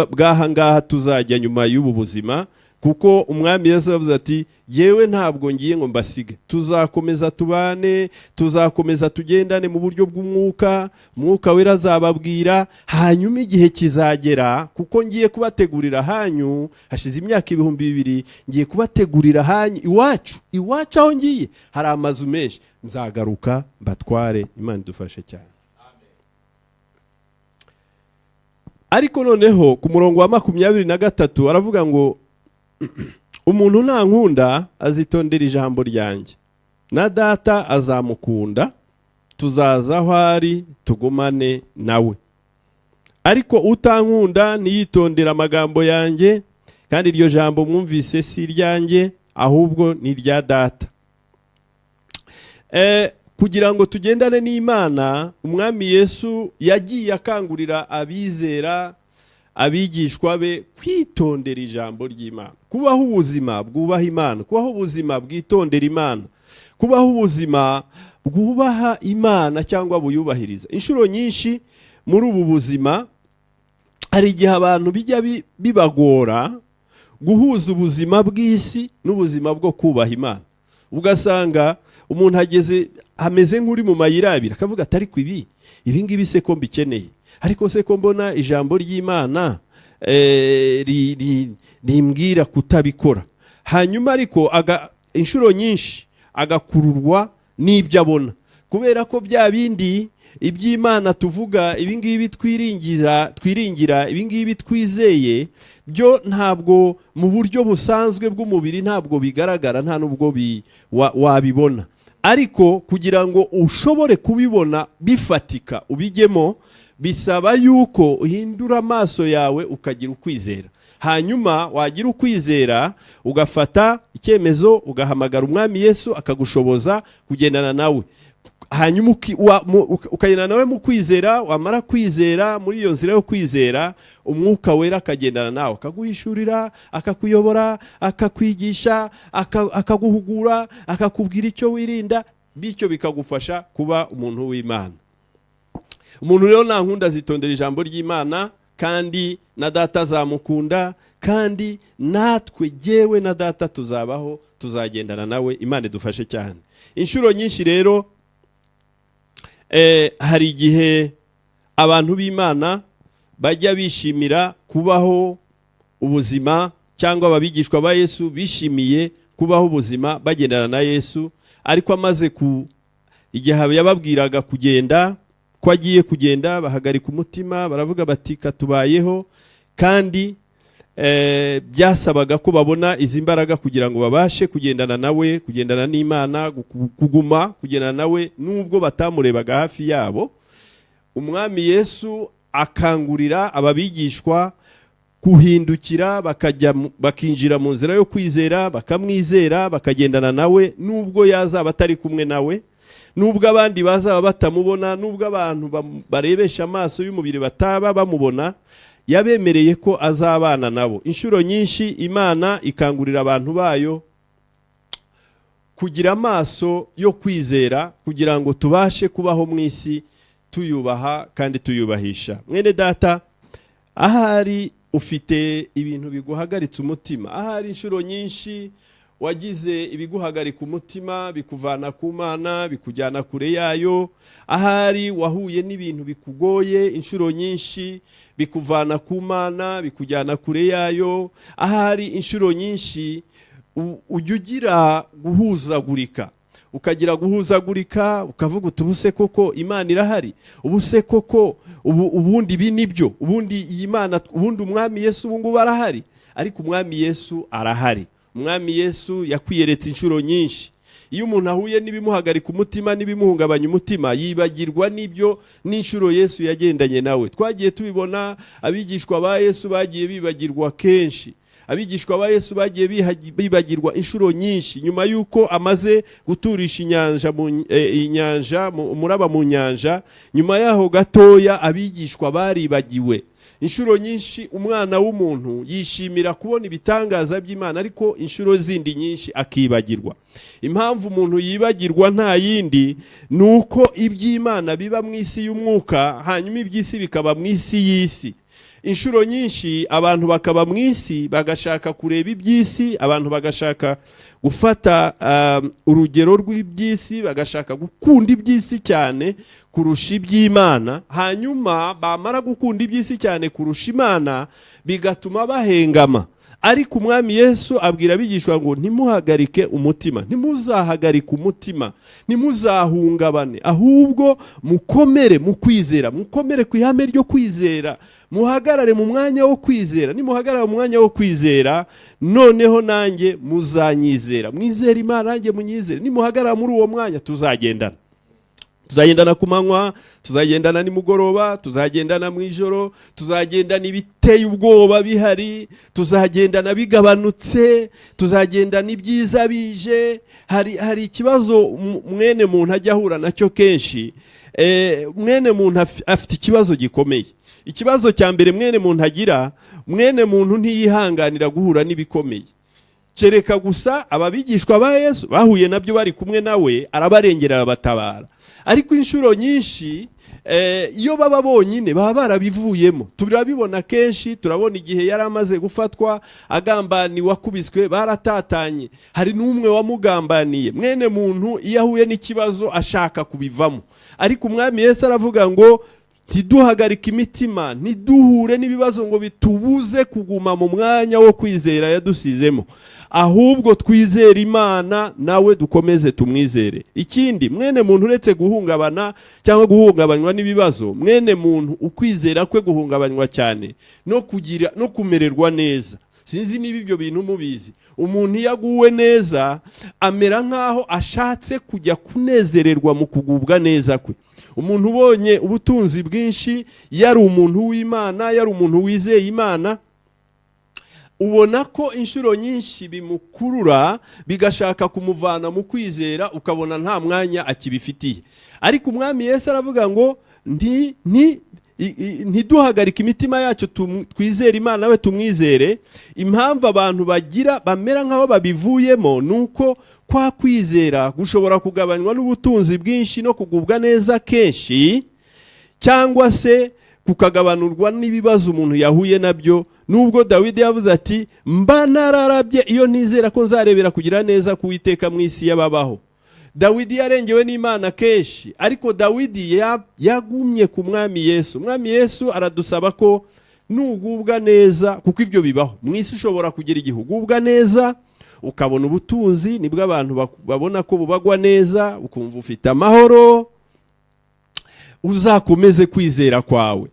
bw'aha ngaha tuzajya nyuma y'ubu buzima. Kuko umwami Yesu yavuze ati yewe ntabwo ngiye ngo mbasige, tuzakomeza tubane, tuzakomeza tugendane mu buryo bw'umwuka, Mwuka Wera azababwira. Hanyuma igihe kizagera, kuko ngiye kubategurira hanyu, hashize imyaka 2000 ngiye kubategurira hanyu iwacu aho ngiye hari amazu menshi, nzagaruka mbatware. Imana idufashe cyane. Ariko noneho ku murongo wa 23 aravuga ngo umuntu ntankunda azitondera ijambo ryanjye, na data azamukunda, tuzaza aho ari tugumane nawe. Ariko utankunda niyitondera amagambo yanjye, kandi iryo jambo mwumvise si iryanjye ahubwo ni irya data. Kugira ngo tugendane n'Imana, umwami Yesu yagiye akangurira abizera, abigishwa be kwitondera ijambo ry'Imana, kubaho ubuzima bwubaha Imana, kubaho ubuzima bwitondera Imana, kubaho ubuzima bwubaha Imana cyangwa buyubahiriza. Inshuro nyinshi muri ubu buzima hari igihe abantu bijya bibagora guhuza ubuzima bw'isi n'ubuzima bwo kubaha Imana. Ugasanga umuntu hameze nk'uri mu mayira abiri, akavuga atari ku ibi ngibi se ko mbikeneye, ariko se ko mbona ijambo ry'Imana rimbwira kutabikora. Hanyuma ariko inshuro nyinshi agakururwa n'ibyo abona, kubera ko bya bindi iby'Imana tuvuga, ibingibi twiringira, ibingibi twizeye, byo ntabwo mu buryo busanzwe bw'umubiri ntabwo bigaragara, nta nubwo wabibona. ariko kugira ngo ushobore kubibona bifatika ubijyemo bisaba yuko uhindura amaso yawe ukagira ukwizera. Hanyuma wagira ukwizera ugafata icyemezo ugahamagara umwami Yesu akagushoboza kugendana nawe. Hanyuma ukagendana nawe mu kwizera, wamara kwizera muri iyo nzira yo kwizera umwuka wera akagendana nawe akaguhishurira, akakuyobora, akakwigisha, akaguhugura, akakubwira icyo wirinda, bityo bikagufasha kuba umuntu w'Imana. Umuntu rero nankunda zitondera ijambo ry'Imana, kandi na data azamukunda, kandi natwe jewe na data tuzabaho, tuzagendana nawe. Imana idufashe cyane. Inshuro nyinshi rero hari igihe abantu b'Imana bajya bishimira kubaho ubuzima, cyangwa ababigishwa ba Yesu bishimiye kubaho ubuzima bagendana na Yesu, ariko amaze igihe yababwiraga kugenda, ko agiye kugenda, bahagarika umutima, baravuga bati katubayeho, kandi byasabaga ko babona izi mbaraga kugira ngo babashe kugendana nawe, kugendana n'Imana, kuguma kugendana nawe nubwo batamurebaga hafi yabo. Umwami Yesu akangurira ababigishwa kuhindukira bakinjira mu nzira yo kwizera, bakamwizera, bakagendana nawe nubwo yazaba atari kumwe nawe, nubwo abandi bazaba batamubona, nubwo abantu barebesha amaso y'umubiri bataba bamubona. Yabemereye ko azabana nabo. Inshuro nyinshi Imana ikangurira abantu bayo kugira amaso yo kwizera kugira ngo tubashe kubaho mu isi tuyubaha kandi tuyubahisha. Mwene data, ahari ufite ibintu biguhagaritse umutima, ahari inshuro nyinshi wagize ibiguhagarika umutima bikuvana ku Mana bikujyana kure yayo, ahari wahuye n'ibintu bikugoye inshuro nyinshi bikuvana ku Mana bikujyana kure yayo, ahari inshuro nyinshi ujya ugira guhuzagurika, ukagira guhuzagurika ukavuga utubuse koko Imana irahari, ubuse koko ubundi ibi nibyo, ubundi iyi Mana, ubundi umwami Yesu ubu ngubu arahari. Ariko umwami Yesu arahari. Umwami Yesu yakwiyeretse inshuro nyinshi. Iyo umuntu ahuye n'ibimuhagarika umutima n'ibimuhungabanya umutima, yibagirwa n'ibyo n'inshuro Yesu yagendanye nawe. Twagiye tubibona, abigishwa ba Yesu bagiye bibagirwa kenshi. Abigishwa ba Yesu bagiye bibagirwa inshuro nyinshi nyuma yuko amaze guturisha umuraba mu nyanja. Nyuma yaho gatoya abigishwa baribagiwe. Inshuro nyinshi umwana w'umuntu yishimira kubona ibitangaza by'Imana, ariko inshuro zindi nyinshi akibagirwa. Impamvu umuntu yibagirwa nta yindi nuko iby'Imana biba mu isi y'umwuka, hanyuma iby'isi bikaba mu isi y'isi. Inshuro nyinshi abantu bakaba mu isi bagashaka kureba iby'isi, abantu bagashaka gufata urugero rw'iby'isi, bagashaka gukunda iby'isi cyane kurusha iby'Imana. Hanyuma bamara gukunda iby'isi cyane kurusha Imana bigatuma bahengama. Ariko umwami Yesu abwira abigishwa ngo ntimuhagarike umutima, ntimuzahagarike umutima, ntimuzahungabane, ahubwo mukomere mu kwizera, mukomere ku ihame ryo kwizera, muhagarare mu mwanya wo kwizera. Nimuhagarara mu mwanya wo kwizera, noneho nanjye muzanyizera, mwizera Imana nanjye munyizere. Nimuhagarara muri uwo mwanya tuzagendana. Tuzagendana ku manywa, tuzagendana nimugoroba, tuzagendana mu ijoro, tuzagendana ibiteye ubwoba bihari, tuzagendana bigabanutse, tuzagendana ibyiza bije. Hari ikibazo mwene muntu ajya ahura nacyo kenshi. Mwene muntu afite ikibazo gikomeye. Ikibazo cya mbere mwene muntu agira, mwene muntu ntiyihanganira guhura n'ibikomeye. Kereka gusa ababigishwa ba Yesu bahuye nabyo bari kumwe nawe, arabarengera arabatabara. Ariko inshuro nyinshi iyo baba bonyine baba barabivuyemo. Turabibona kenshi, turabona igihe yari amaze gufatwa agambaniwe, wakubiswe, baratatanye, hari n'umwe wamugambaniye. Mwene muntu iyo ahuye n'ikibazo ashaka kubivamo, ariko umwami Yesu aravuga ngo ntiduhagarike imitima, ntiduhure n'ibibazo ngo bitubuze kuguma mu mwanya wo kwizera yadusizemo, ahubwo twizere Imana nawe dukomeze tumwizere. Ikindi, mwene muntu uretse guhungabana cyangwa guhungabanywa n'ibibazo, mwene muntu ukwizera kwe guhungabanywa cyane no kumererwa neza. sinzi niba ibyo bintu mubizi. Umuntu yaguwe neza amera nkaho ashatse kujya kunezererwa mu kugubwa neza kwe. Umuntu ubonye ubutunzi bwinshi, yari umuntu w'Imana, yari umuntu wizeye Imana, ubona ko inshuro nyinshi bimukurura bigashaka kumuvana mu kwizera, ukabona nta mwanya akibifitiye. Ariko umwami Yesu aravuga ngo ntiduhagarike imitima yacu, twizere Imana we tumwizere. Impamvu abantu bamera nkaho babivuyemo nuko kwa kwizera gushobora kugabanywa n'ubutunzi bwinshi no kugubwa neza kenshi, cyangwa se kukagabanurwa n'ibibazo umuntu yahuye nabyo. Nubwo Dawidi yavuze ati mba nararabye iyo nizera ko nzarebera kugira neza kuwiteka mu isi y'ababaho. Dawidi yarengewe n'Imana kenshi, ariko Dawidi yagumye ku mwami Yesu. Umwami Yesu aradusaba ko nugubwa neza, kuko ibyo bibaho mu isi, ushobora kugira igihe ugubwa neza ukabona ubutunzi, nibwo abantu babona ko bubagwa neza, ukumva ufite amahoro, uzakomeze kwizera kwawe.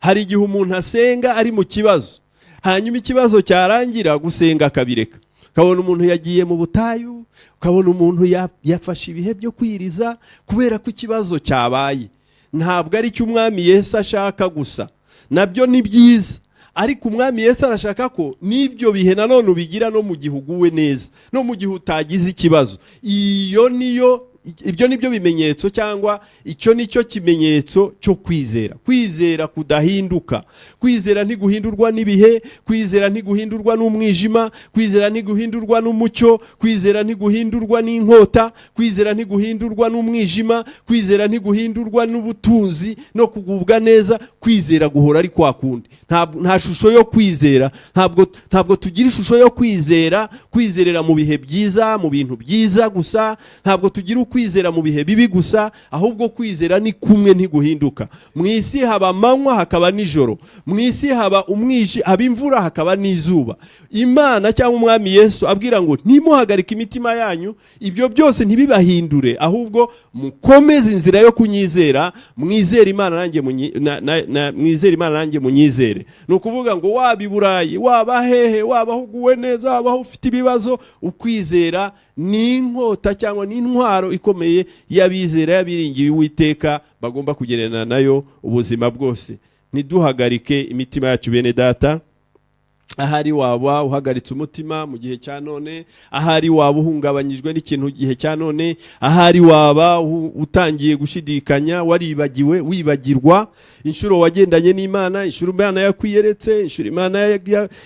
Hari igihe umuntu asenga ari mu kibazo, hanyuma ikibazo cyarangira gusenga akabireka. Ukabona umuntu yagiye mu butayu, ukabona umuntu yafashe ibihe byo kwiriza kubera ko ikibazo cyabaye. Ntabwo ari cyo umwami Yesu ashaka gusa, nabyo ni byiza, ariko umwami Yesu arashaka ko n'ibyo bihe nanone ubigira no mu gihe uguwe neza, no mu gihe utagize ikibazo. Ibyo nibyo bimenyetso, cyangwa icyo nicyo kimenyetso cyo kwizera. Kwizera kudahinduka, kwizera ntiguhindurwa n'ibihe, kwizera ntiguhindurwa n'umwijima, kwizera ntiguhindurwa n'umucyo, kwizera ntiguhindurwa n'inkota, kwizera ntiguhindurwa n'umwijima, kwizera ntiguhindurwa n'ubutunzi no kugubwa neza. Kwizera guhora ari kwa kundi. Nta shusho yo kwizera, ntabwo tugira ishusho yo kwizerera mu bihe byiza, mu bintu byiza gusa. Ntabwo tugira kwizera mu bihe bibi gusa, ahubwo kwizera ni kumwe ntiguhinduka. Mu isi haba amanywa hakaba nijoro, mu isi haba imvura hakaba n'izuba. Imana cyangwa umwami Yesu abwira ngo ntimuhagarike imitima yanyu, ibyo byose ntibibahindure, ahubwo mukomeze inzira yo kunyizera. Mwizere Imana nanjye munyizere. Ni ukuvuga ngo waba i Burayi, waba hehe, waba uguwe neza, waba ufite ibibazo, ukwizera ni inkota cyangwa ni intwaro ikomeye y'abizera, y'abiringiye Uwiteka, bagomba kugererana nayo ubuzima bwose. Ntiduhagarike imitima yacu bene data. Ahari waba uhagaritse umutima mu gihe cya none, ahari waba uhungabanyijwe n'ikintu gihe cya none, ahari waba utangiye gushidikanya, waribagiwe, wibagirwa inshuro wagendanye n'Imana, inshuro Imana yakwiyeretse, inshuro Imana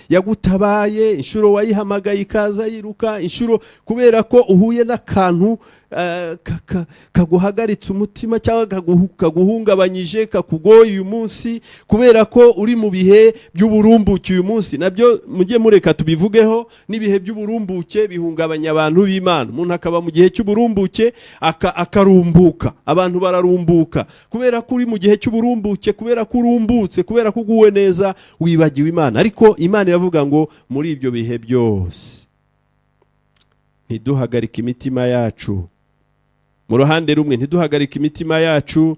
yagutabaye, inshuro wayihamagaye ikaza yiruka, inshuro kubera ko uhuye n'akantu kaguhagaritse umutima cyangwa kaguhungabanyije, kakugoye uyu munsi, kubera ko uri mu bihe by'uburumbuke uyu munsi. Nabyo mujye mureka tubivugeho, n'ibihe by'uburumbuke bihungabanya abantu b'Imana. Umuntu akaba mu gihe cy'uburumbuke akarumbuka, abantu bararumbuka kubera ko uri mu gihe cy'uburumbuke, kubera ko urumbutse, kubera ko uguwe neza, wibagiwe Imana. Ariko Imana iravuga ngo muri ibyo bihe byose ntiduhagarike imitima yacu. Mu ruhande rumwe ntiduhagarike imitima yacu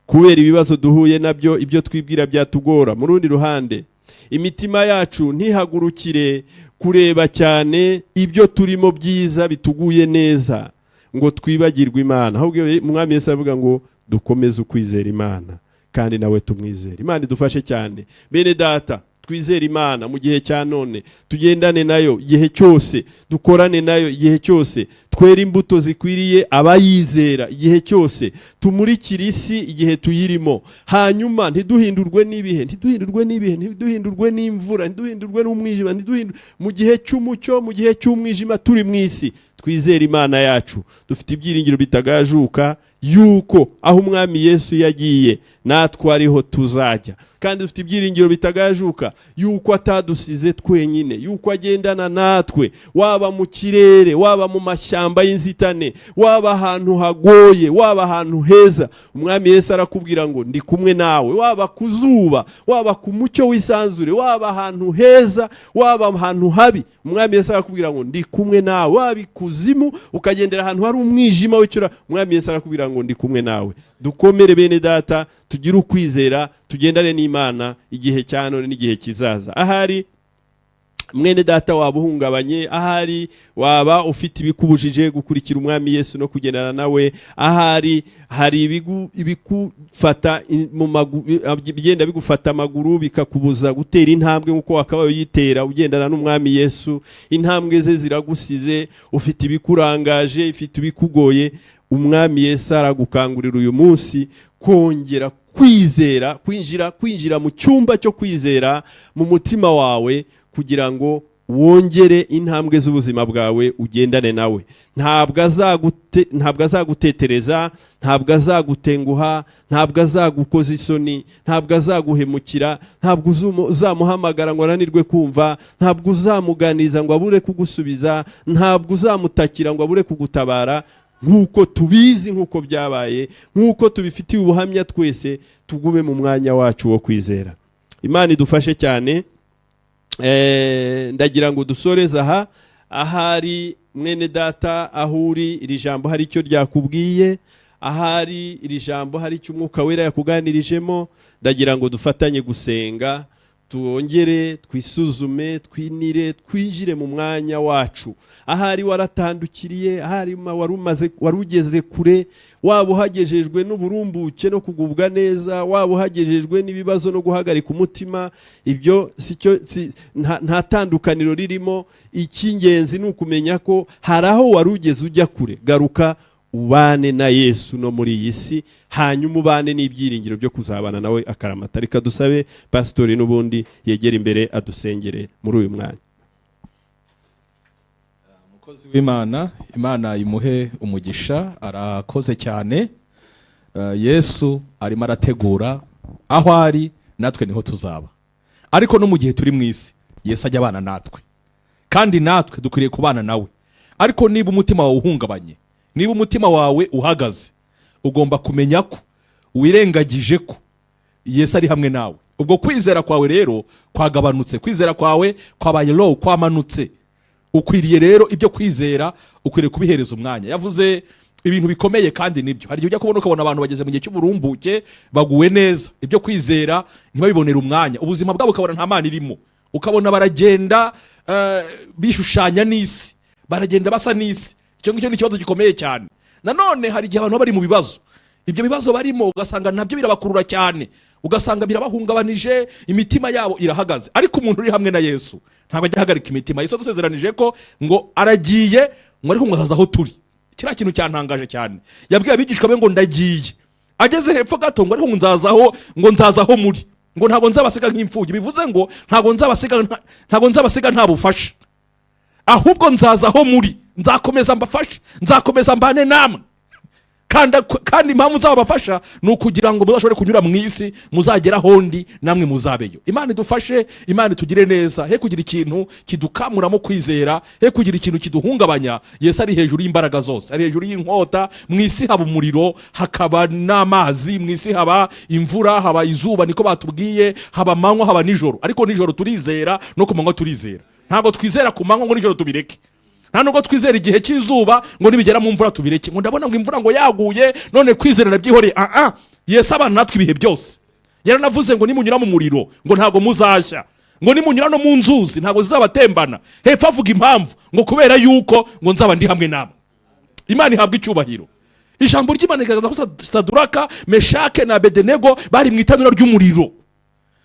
kubera ibibazo duhuye nabyo, ibyo twibwira byatugora. Mu rundi ruhande imitima yacu ntihagurukire kureba cyane ibyo turimo byiza bituguye neza ngo twibagirwe Imana. Ahubwo umwami Yesu avuga ngo dukomeze ukwizera Imana kandi nawe tumwizere. Imana idufashe cyane bene data, twizere Imana mu gihe cya none, tugendane nayo igihe cyose, dukorane nayo igihe cyose, twere imbuto zikwiriye abayizera igihe cyose, tumurikire isi igihe tuyirimo. Hanyuma ntiduhindurwe n'ibihe, ntiduhindurwe n'imvura, ntiduhindurwe n'umwijima, mu gihe cy'umucyo, mu gihe cy'umwijima turi mu isi, twizere Imana yacu. Dufite ibyiringiro bitagajuka yuko aho umwami Yesu yagiye natwe ariho tuzajya, kandi dufite ibyiringiro bitagajuka yuko atadusize twenyine, yuko agendana natwe, waba mu kirere, waba mu mashyamba y'inzitane, waba ahantu hagoye, waba ahantu heza. Umwami Yesu arakubwira ngo ndi kumwe nawe, waba ku zuba, waba ku mucyo w'isanzure, waba ahantu heza, waba ahantu habi. Umwami Yesu arakubwira ngo ndi kumwe nawe, waba ikuzimu ukagendera ahantu hari umwijima w'icura, umwami Yesu arakubwira ngo ndi kumwe nawe. Dukomere bene data, tugire ukwizera, tugendane n'Imana igihe cya none n'igihe kizaza. Ahari mwene data waba uhungabanye, ahari waba ufite ibikubujije gukurikira umwami Yesu no kugendana nawe, ahari hari ibigufata bigenda bigufata amaguru bikakubuza gutera intambwe nkuko wakabaye yitera ugendana n'umwami Yesu, intambwe ze ziragusize, ufite ibikurangaje, ufite ibikugoye, umwami Yesu aragukangurira uyu munsi kongera kwizera, kwinjira mu cyumba cyo kwizera mu mutima wawe, kugira ngo wongere intambwe z'ubuzima bwawe ugendane nawe. Ntabwo azagutetereza, ntabwo azagutenguha, ntabwo azagukoza isoni, ntabwo azaguhemukira, ntabwo uzamuhamagara ngo ananirwe kumva, ntabwo uzamuganiriza ngo abure kugusubiza, ntabwo uzamutakira ngo abure kugutabara. Nk'uko tubizi, nk'uko byabaye, nk'uko tubifitiye ubuhamya, twese tugume mu mwanya wacu wo kwizera. Imana idufashe cyane. Ndagira ngo dusoreze aha. Ahari mwene data, ahuri iri jambo hari icyo ryakubwiye, ahari iri jambo hari icyo Umwuka Wera yakuganirijemo, ndagira ngo dufatanye gusenga, tuongere twisuzume, twinire, twinjire mu mwanya wacu. Ahari waratandukiriye, ahari warugeze kure, waba uhagejejwe n'uburumbuke no kugubwa neza, waba uhagejejwe n'ibibazo no guhagarika umutima, ibyo nta tandukaniro ririmo. Icy'ingenzi ni ukumenya ko hari aho warugeze ujya kure. Garuka ubane na Yesu no muri iyi si, hanyuma ubane n'ibyiringiro byo kuzabana nawe akaramata. Reka dusabe pastori n'ubundi yegera imbere adusengere muri uyu mwanya. Umukozi w'Imana, Imana imuhe umugisha, arakoze cyane. Yesu arimo arategura aho ari, natwe niho tuzaba. Ariko no mu gihe turi mu isi, Yesu ajya abana natwe, kandi natwe dukwiriye kubana nawe. Ariko niba umutima wawe uhungabanye, niba umutima wawe uhagaze, ugomba kumenya ko wirengagije ko Yesu ari hamwe nawe. Ubwo kwizera kwawe rero kwagabanutse, kwizera kwawe kwabaye low, kwamanutse. Ukwiriye rero ibyo kwizera ukwiriye kubihereza umwanya. Yavuze ibintu bikomeye kandi nibyo. Hari igihe ujya kubona ukabona abantu bageze mu gihe cy'uburumbuke baguwe neza, ibyo kwizera ntibabibonera umwanya, ubuzima bwabo ukabona nta mana irimo, ukabona baragenda bishushanya n'isi, baragenda basa n'isi. Icyo ngicyo ni ikibazo gikomeye cyane. Nanone hari igihe abantu bari mu bibazo, ibyo bibazo barimo ugasanga nabyo birabakurura cyane, ugasanga birabahungabanije, imitima yabo irahagaze. Ariko umuntu uri hamwe na Yesu ntabwo ajya ahagarika imitima. Yesu dusezeranije ko ngo aragiye, ngo ariko ngazaza aho turi. Kira kintu cyantangaje cyane. Yabwiye abigishwa be ngo ndagiye, ageze hepfo gato ngo ariko nzazaho muri, ngo ntabwo nzabasiga nk'imfubyi. Bivuze ngo ntabwo nzabasiga nta bufasha, ahubwo nzazaho muri, nzakomeza mbafashe, nzakomeza mbane namwe. Kandi impamvu uzabafasha ni ukugira ngo muzashobore kunyura mu isi, muzagera hondi namwe muzabeyo. Imana idufashe, Imana itugire neza, he kugira ikintu kidukamuramo kwizera, he kugira ikintu kiduhungabanya. Yesu ari hejuru y'imbaraga zose, ari hejuru y'inkota. Mu isi haba umuriro, hakaba n'amazi, mu isi haba imvura, haba izuba, niko batubwiye, haba amanywa, haba nijoro. Ariko nijoro turizera, no ku manywa turizera. Ntabwo twizera ku manywa ngo nijoro tubireke, nta nubwo twizera igihe cy'izuba ngo nibigera mu mvura tubireke, ngo ndabona ngo imvura ngo yaguye none kwizera nabyihoreye. Yesu abana natwe ibihe byose. Yaranavuze ngo nimunyura mu muriro ngo ntabwo muzashya, ngo nimunyura no mu nzuzi ntabwo zizabatembana. Hepfo avuga impamvu ngo kubera yuko ngo nzaba ndi hamwe namwe. Imana ihabwa icyubahiro. Ijambo ry'Imana rigaragaza ko Saduraka, Meshake na Abedenego bari mu itanura ry'umuriro,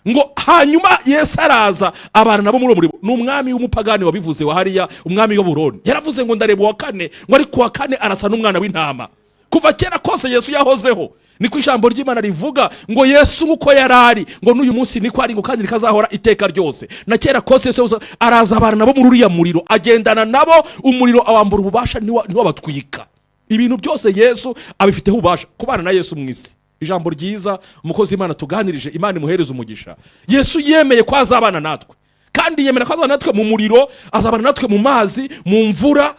ngo hanyuma Yesu araza abana nabo muri umuriro. N'umwami w'umupagani wabivuze wa hariya, umwami w'Aburoni, yaravuze ngo ndareba wa kane, ngo ari kuwa kane arasa n'umwana w'intama. Kuva kera kose Yesu yahozeho, niko ijambo ry'Imana rivuga ngo Yesu uko yarari ngo n'uyu munsi niko ari, ngo kandi rikazahora iteka ryose. Na kera kose Yesu araza abana nabo muri uriya muriro, agendana nabo, umuriro awambura ububasha ntiwabatwika. Ibintu byose Yesu abifiteho ububasha. Kubana na Yesu mu isi, ijambo ryiza umukozi w'Imana tuganirije, Imana imuhereza umugisha. Yesu yemeye ko azabana natwe, kandi yemera ko azabana natwe mu muriro, azabana natwe mu mazi, mu mvura.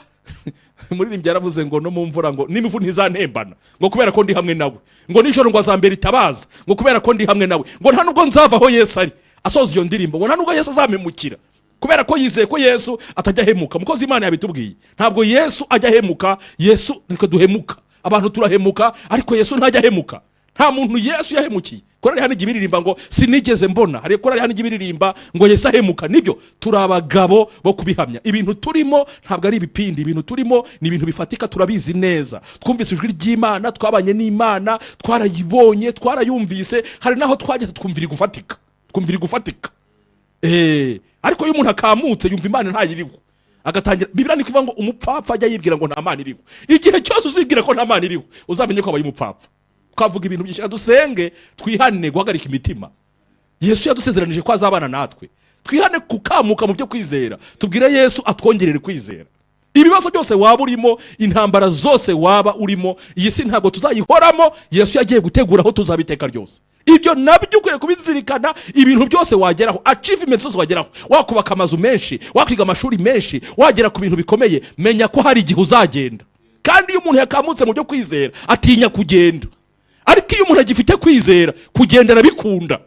Muri rimwe yaravuze ngo no mu mvura ngo n'imivu ntizantembana, ngo kubera ko ndi hamwe nawe, ngo nijoro ngo azambera itabaza, ngo kubera ko ndi hamwe nawe, ngo nta nubwo nzava aho Yesu ari. Asoza iyo ndirimbo ngo nta nubwo Yesu azamemukira, kubera ko yizeye ko Yesu atajya hemuka. Umukozi w'Imana yabitubwiye, ntabwo Yesu ajya hemuka. Yesu niko duhemuka, abantu turahemuka, ariko Yesu ntajya hemuka. Nta muntu Yesu yahemukiye, korari hano igibiririmba ngo sinigeze mbona, hari korari hano igibiririmba ngo Yesu ahemuka. Nibyo, turi abagabo bo kubihamya. Ibintu turimo ntabwo ari ibipindi, ibintu turimo ni ibintu bifatika, turabizi neza. Twumvise ijwi ry'Imana, twabanye n'Imana, twarayibonye, twarayumvise, hari naho twageze twumvira gufatika, twumvira gufatika. Ariko iyo umuntu akamutse yumva Imana ntayiriho, agatangira Bibiliya nikuvuga ngo umupfapfa ajya yibwira ngo nta Mana iriho. Igihe cyose uzibwira ko nta Mana iriho, uzamenye ko abaye umupfapfa. Twavuga ibintu byinshi, dusenge, twihane guhagarika imitima. Yesu yadusezeranije ko azabana natwe. Twihane kukamuka mu byo kwizera, tubwire Yesu atwongerere kwizera. Ibibazo byose waba urimo, intambara zose waba urimo, iyi si ntabwo tuzayihoramo. Yesu yagiye gutegura aho tuzabiteka ryose. Ibyo nabyo ukwiriye kubizirikana. Ibintu byose wageraho, achievements zose wageraho, wakubaka amazu menshi, wakwiga amashuri menshi, wagera ku bintu bikomeye, menya ko hari igihe uzagenda. Kandi iyo umuntu yakamutse mu byo kwizera atinya kugenda. Ariko iyo umuntu agifite kwizera, kugenda arabikunda.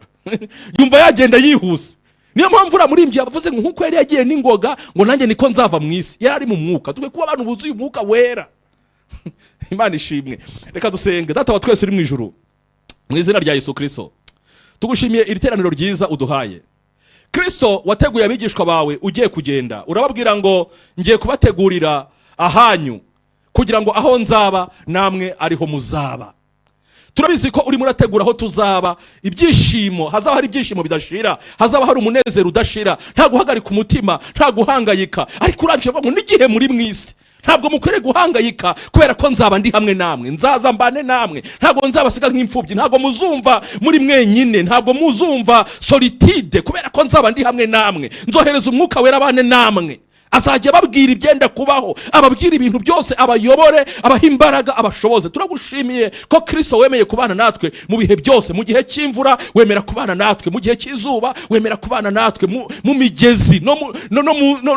Yumva yagenda yihuse. Niyo mpamvu uramurimbye yavuze ngo nkuko yari yagiye n'ingoga ngo nanjye niko nzava mu isi. Yari ari mu mwuka. Tugwe kuba abantu buzuye umwuka wera. Imana ishimwe. Reka dusenge. Data wa twese uri mu ijuru, mu izina rya Yesu Kristo, tugushimiye iri teraniro ryiza uduhaye. Kristo, wateguye abigishwa bawe ugiye kugenda, urababwira ngo ngiye kubategurira ahanyu kugira ngo aho nzaba namwe ariho muzaba. Turabizi ko uri murategura aho tuzaba ibyishimo, hazaba hari ibyishimo bidashira, hazaba hari umunezero udashira, nta guhagarika umutima, nta guhangayika. Ariko uranje ngo n'igihe muri mwisi ntabwo mukwiriye guhangayika, kubera ko nzaba ndi hamwe namwe, nzaza mbane namwe, ntabwo nzabasiga nk'imfubyi, ntabwo muzumva muri mwenyine, ntabwo muzumva solitude, kubera ko nzaba ndi hamwe namwe. Nzohereza umwuka wera abane namwe, azajya babwira ibyenda kubaho, ababwira ibintu byose, abayobore, abaha imbaraga, abashoboze. Turagushimiye ko Kristo wemeye kubana natwe mu bihe byose. Mu gihe cy'imvura wemera kubana natwe, mu gihe cy'izuba wemera kubana natwe, mu migezi no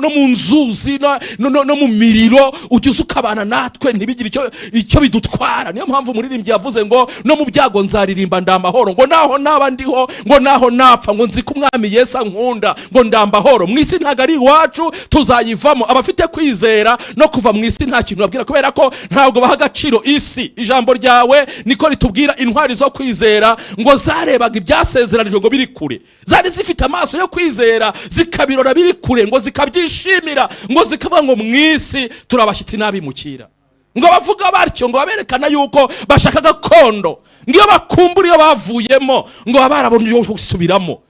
mu nzuzi no mu miriro, ugize ukabana natwe ntibigire icyo bidutwara. Niyo mpamvu umuririmbyi yavuze ngo no mu byago nzaririmba ndamahoro, ngo naho naba ndiho, ngo naho napfa, ngo nzi ko umwami Yesu ankunda, ngo ndambahoro. Mu isi ntago ari iwacu, tuzayivamo. Abafite kwizera no kuva mu isi nta kintu babwira, kubera ko ntabwo baha agaciro isi. Ijambo ryawe niko ritubwira, intwari zo kwizera ngo zarebaga ibyasezeranijwe ngo biri kure, zari zifite amaso yo kwizera, zikabirora biri kure, ngo zikabyishimira, ngo zikavuga ngo mu isi turabashyitsi n'abimukira. Ngo bavuga batyo, ngo baberekana yuko bashaka gakondo, ngiyo bakumbura iyo bavuyemo, ngo barabona yo gusubiramo.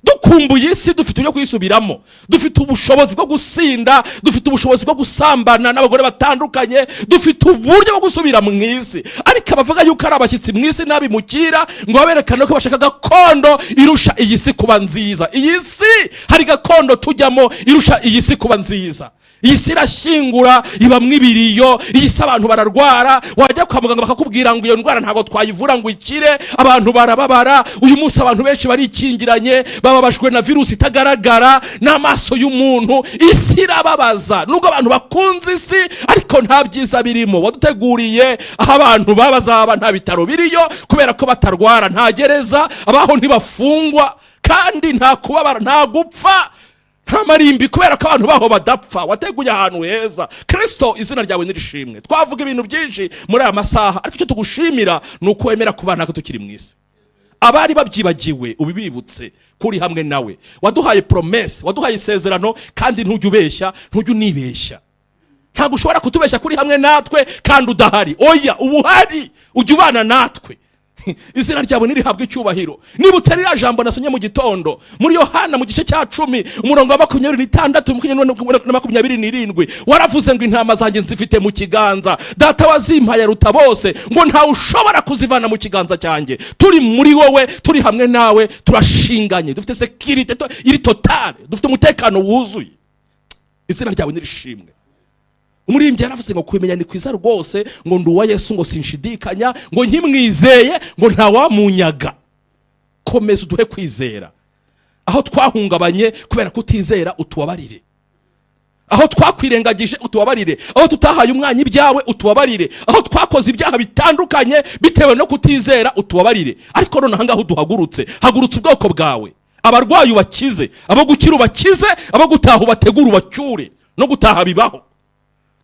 Dukumbuye isi, dufite ibyo kwisubiramo, dufite ubushobozi bwo gusinda, dufite ubushobozi bwo gusambana n'abagore batandukanye, dufite uburyo bwo gusubira mu isi. Ariko abavuga yuko ari abashyitsi mu isi n'abimukira, ngo baberekane ko bashaka gakondo irusha iyi si kuba nziza. Iyi si hari gakondo tujyamo irusha iyi si kuba nziza. Iyi si irashyingura, ibamwe ibiriyo, iyi si abantu bararwara, wajya kwa muganga bakakubwira ngo iyo ndwara ntago twayivura ngo ikire, abantu barababara. Uyu munsi abantu benshi barikingiranye, bababajwe na virusi itagaragara n'amaso y'umuntu. Isi irababaza, nubwo abantu bakunze isi, ariko nta byiza birimo. Waduteguriye aho abantu babazaba nta bitaro biriyo, kubera ko batarwara, nta gereza, abaho ntibafungwa, kandi nta kubabara, nta gupfa, nta marimbi, kubera ko abantu baho badapfa. Wateguye ahantu heza. Kristo, izina ryawe nirishimwe. Twavuga ibintu byinshi muri aya masaha, ariko icyo tugushimira ni uko wemera kubana ko tukiri mu isi. Abari babyibagiwe ubibibutse kuri hamwe nawe. Waduhaye promesse, waduhaye isezerano, kandi ntujya ubeshya, ntujya unibeshya. Ntabwo ushobora kutubeshya kuri hamwe natwe kandi udahari. Oya, ubuhari, ujya ubana natwe. Izina ryawe nirihabwe icyubahiro. Niba utari ya jambo nasomye mu gitondo muri Yohana mu gice cya 10 umurongo wa 26-27, waravuze ngo intama zanjye nzifite mu kiganza, data wazimpaye ruta bose, ngo ntawe ushobora kuzivana mu kiganza cyanjye. Turi muri wowe, turi hamwe nawe, turashinganye, dufite security iri totale, dufite umutekano wuzuye. Izina ryawe nirishimwe. Umurimbyi yaravuze ngo kwimenya ni kwiza rwose, ngo nduwa Yesu ngo sinshidikanya, ngo nkimwizeye ngo ntawamunyaga. Komeza uduhe kwizera. Aho twahungabanye kubera kutizera, utubabarire. Aho twakwirengagije, utubabarire. Aho tutahaye umwanya ibyawe, utubabarire. Aho twakoze ibyaha bitandukanye bitewe no kutizera, utubabarire. Ariko none ahangaho uduhagurutse, hagurutse ubwoko bwawe. Abarwayi ubakize, abo gukira ubakize, abo gutaha ubategura ubacyure, no gutaha bibaho.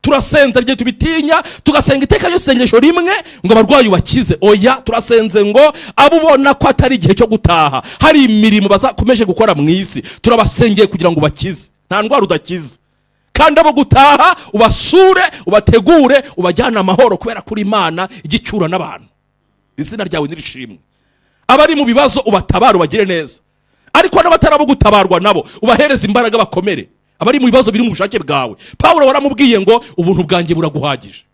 turasenza igihe tubitinya, tugasenga iteka ryo sengesho rimwe ngo abarwayi bakize. Oya, turasenze ngo abo ubona ko atari igihe cyo gutaha, hari imirimo bazakomeje gukora mu isi, turabasengeye kugira ngo bakize. Nta ndwara udakiza, kandi abo gutaha ubasure, ubategure, ubajyana amahoro, kubera kuri Imana igicyura n'abantu. Izina ryawe nirishimwe. Abari mu bibazo ubatabara, ubagire neza, ariko n'abatarabo gutabarwa nabo ubahereza imbaraga bakomere. Abari mu bibazo biri mu bushake bwawe, Pawulo waramubwiye ngo ubuntu bwanjye buraguhagije.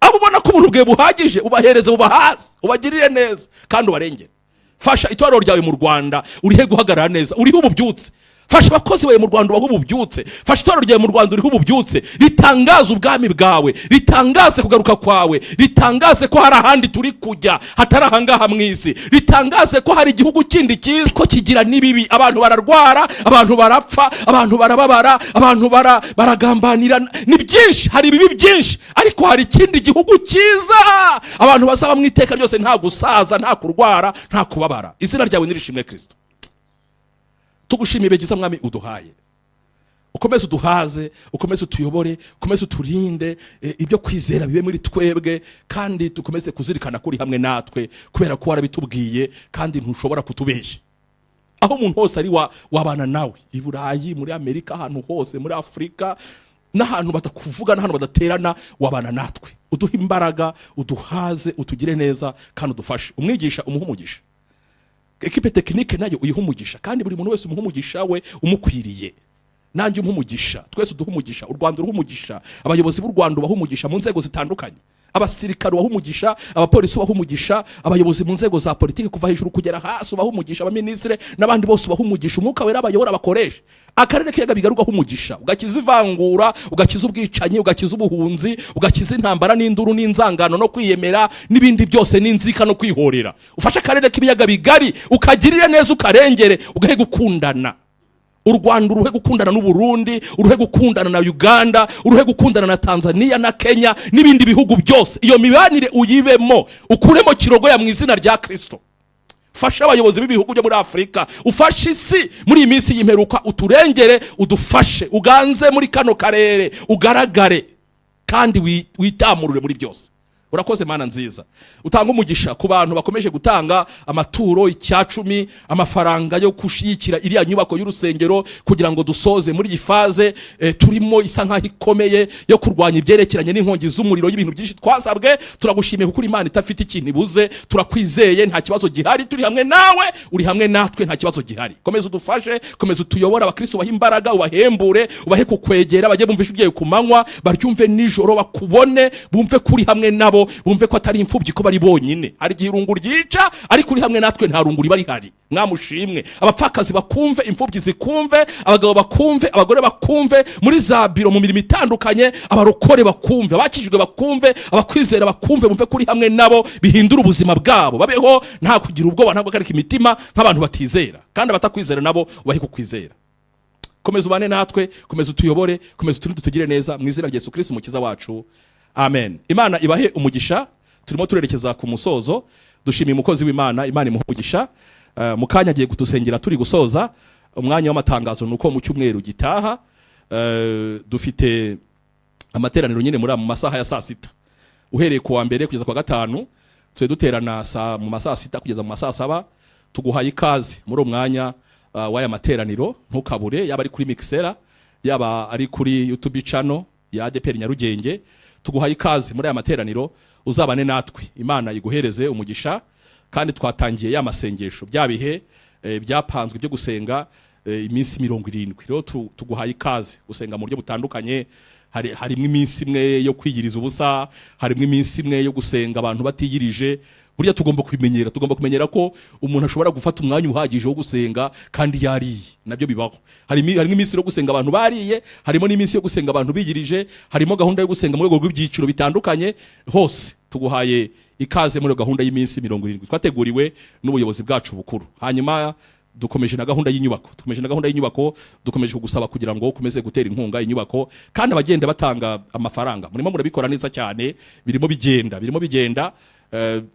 Abo ubona ko ubuntu bwe buhagije ubahereze, ubahaze, ubagirire neza kandi ubarengere. Fasha itorero ryawe mu Rwanda, urihe guhagarara neza, uriho ububyutse. Fasha abakozi bawe mu Rwanda ubaho ububyutse. Fasha itorero ryawe mu Rwanda uriho ububyutse, ritangaze ubwami bwawe, ritangaze kugaruka kwawe, ritangaze ko hari ahandi turi kujya hatari ahangaha mu isi, ritangaze ko hari igihugu kindi cyiza ko kigira n'ibibi. Abantu bararwara, abantu barapfa, abantu barababara, abantu baragambanira, ni byinshi, hari ibibi byinshi, ariko hari ikindi gihugu cyiza abantu bazaba mu iteka ryose, nta gusaza, nta kurwara, nta kubabara. Izina ryawe nirishimwe Kristo. Tugushimiye begiza mwami uduhaye, ukomeze uduhaze, ukomeze utuyobore, ukomeze uturinde, ibyo kwizera bibe muri twebwe, kandi tukomeze kuzirikana kuri hamwe natwe, kubera ko warabitubwiye kandi ntushobora kutubeshya. Aho umuntu hose ari wabana nawe, i Burayi, muri Amerika, ahantu hose, muri Afurika, n'ahantu batakuvuga, n'ahantu badaterana, wabana natwe. Uduhe imbaraga, uduhaze, utugire neza kandi udufashe. Umwigisha umuhe umugisha, ekipe tekinike nayo uyihe umugisha, kandi buri muntu wese umuhe umugisha we umukwiriye. Nanjye umuhe umugisha, twese uduhe umugisha, u Rwanda uruhe umugisha, abayobozi b'u Rwanda ubahe umugisha mu nzego zitandukanye, abasirikare ubahe umugisha, abapolisi ubahe umugisha, abayobozi mu nzego za politiki kuva hejuru kugera hasi ubahe umugisha, abaminisitiri n'abandi bose ubahe umugisha. Umwuka wera abayobora bakoresha akarere k'iyaga bigaruka umugisha, ugakiza ivangura, ugakiza ubwicanyi, ugakiza ubuhunzi, ugakiza intambara n'induru n'inzangano no kwiyemera n'ibindi byose n'inzika no kwihorera. Ufashe akarere k'ibiyaga bigari, ukagirire neza, ukarengere, ugahe gukundana. U Rwanda uruhe gukundana n'u Burundi, uruhe gukundana na Uganda, uruhe gukundana na Tanzania na Kenya n'ibindi bihugu byose. Iyo mibanire uyibemo, ukuremo kirogoya mu izina rya Kristo. Fasha abayobozi b'ibihugu byo muri Afrika, ufashe isi muri iyi minsi y'imperuka, uturengere, udufashe, uganze muri kano karere, ugaragare kandi witamurure muri byose. Urakoze Mana nziza, utanga umugisha ku bantu bakomeje gutanga amaturo, icyacumi, amafaranga yo kushikira iriya nyubako y'urusengero, kugira ngo dusoze muri ifaze turimo isa nkaho ikomeye yo kurwanya ibyerekeranye n'inkongi z'umuriro y'ibintu byinshi twasabwe. Turagushimiye kuko Imana itafite ikintu ibuze, turakwizeye, nta kibazo gihari, turi hamwe nawe, uri hamwe natwe, nta kibazo gihari. Komeza udufashe, komeza utuyobora, abakristo bahe imbaraga, ubahembure, ubahe kukwegera, bajye bumvisha ibyo ku manywa, baryumve nijoro, bakubone, bumve kuri hamwe nabo, bumve ko atari imfubyi ko bari bonyine. Hari igihe irungu ryica, ariko uri hamwe natwe nta rungu riba rihari. Mwamushimwe, abapfakazi bakumve, imfubyi zikumve, abagabo bakumve, abagore bakumve, muri za biro mu mirimo itandukanye, abarokore bakumve, abakijijwe bakumve, abakwizera bakumve, bumve kuri hamwe nabo, bihindura ubuzima bwabo, babeho nta kugira ubwoba, nta gukarika imitima nk'abantu batizera, kandi abatakwizera nabo ubahe kukwizera. Komeza ubane natwe, komeza utuyobore, komeza uturinde tugire neza, mu izina rya Yesu Kristo umukiza wacu. Amen. Imana ibahe umugisha. Turimo turerekeza ku musozo, dushimiye umukozi w'Imana, Imana imuhe umugisha. Mukanya agiye gutusengera turi gusoza. Umwanya w'amatangazo nuko mu cyumweru gitaha dufite amateraniro nyine muri mu masaha ya saa sita, uhereye ku wa mbere kugeza kwa gatanu. Tse duterana mu masaha 6 kugeza mu masaha 7. Tuguhaye ikaze muri umwanya w'aya materaniro, ntukabure, yaba ari kuri Mixera, yaba ari kuri YouTube channel ya ADPR Nyarugenge. Tuguhaye ikaze muri aya materaniro, uzabane natwe, Imana iguhereze umugisha. Kandi twatangiye ya masengesho byabihe byapanzwe byo gusenga iminsi 70. Rero tuguhaye ikaze gusenga mu buryo butandukanye. Harimo iminsi imwe yo kwigiriza ubusa, harimo iminsi imwe yo gusenga abantu batiyirije. Burya tugomba kumenyera ko umuntu ashobora gufata umwanya uhagije wo gusenga kandi yariye, nabyo bibaho. Harimo iminsi yo gusenga abantu bariye, harimo n'iminsi yo gusenga abantu bigirije, harimo gahunda yo gusenga mu rwego rw'ibyiciro bitandukanye. Hose tuguhaye ikaze muri gahunda y'iminsi 70 twateguriwe n'ubuyobozi bwacu bukuru. Hanyuma dukomeje na gahunda y'inyubako, dukomeje kugusaba kugira ngo ukomeze gutera inkunga inyubako, kandi abagenda batanga amafaranga. Murimo murabikora neza cyane, birimo bigenda.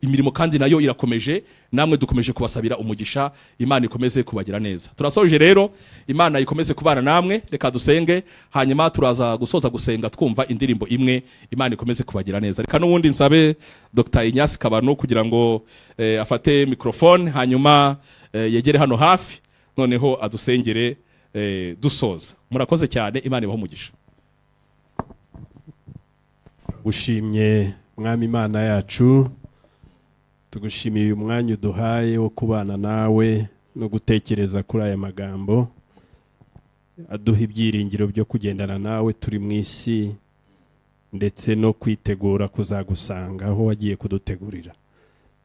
imirimo kandi nayo irakomeje, namwe dukomeje kubasabira umugisha, Imana ikomeze kubagira neza. Turasoje rero, Imana ikomeze kubana namwe, reka dusenge, hanyuma turaza gusoza gusenga twumva indirimbo imwe, Imana ikomeze kubagira neza. Reka n'ubundi nsabe Dr. Ignace Kabano kugira ngo afate microphone, hanyuma yegere hano hafi, noneho adusengere dusoza. Murakoze cyane, Imana ibahe umugisha. Ushimye Mwami Imana yacu, tugushimiye uyu mwanya uduhaye wo kubana nawe no gutekereza kuri aya magambo aduha ibyiringiro byo kugendana nawe turi mu isi, ndetse no kwitegura kuzagusanga aho wagiye kudutegurira.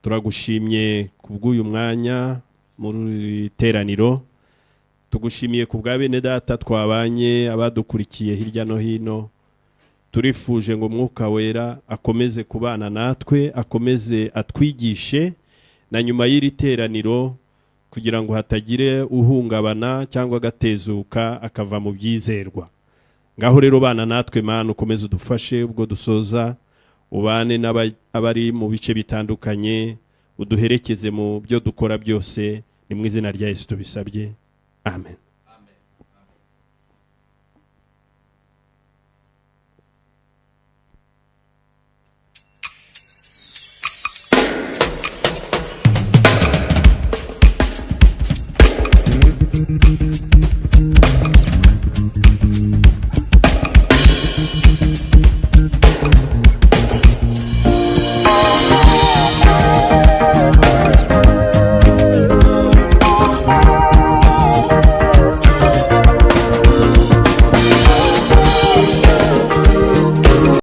Turagushimye kubw'uyu mwanya muri teraniro, tugushimiye kubwa bene data twabanye, abadukurikiye hirya no hino. Turifuje ngo Mwuka Wera akomeze kubana natwe, akomeze atwigishe na nyuma y'iri teraniro, kugira ngo hatagire uhungabana cyangwa agatezuka akava mu byizerwa. Ngaho rero bana natwe Mana, ukomeze udufashe ubwo dusoza, ubane n'abari mu bice bitandukanye, uduherekeze mu byo dukora byose, ni mu izina rya Yesu tubisabye, amen.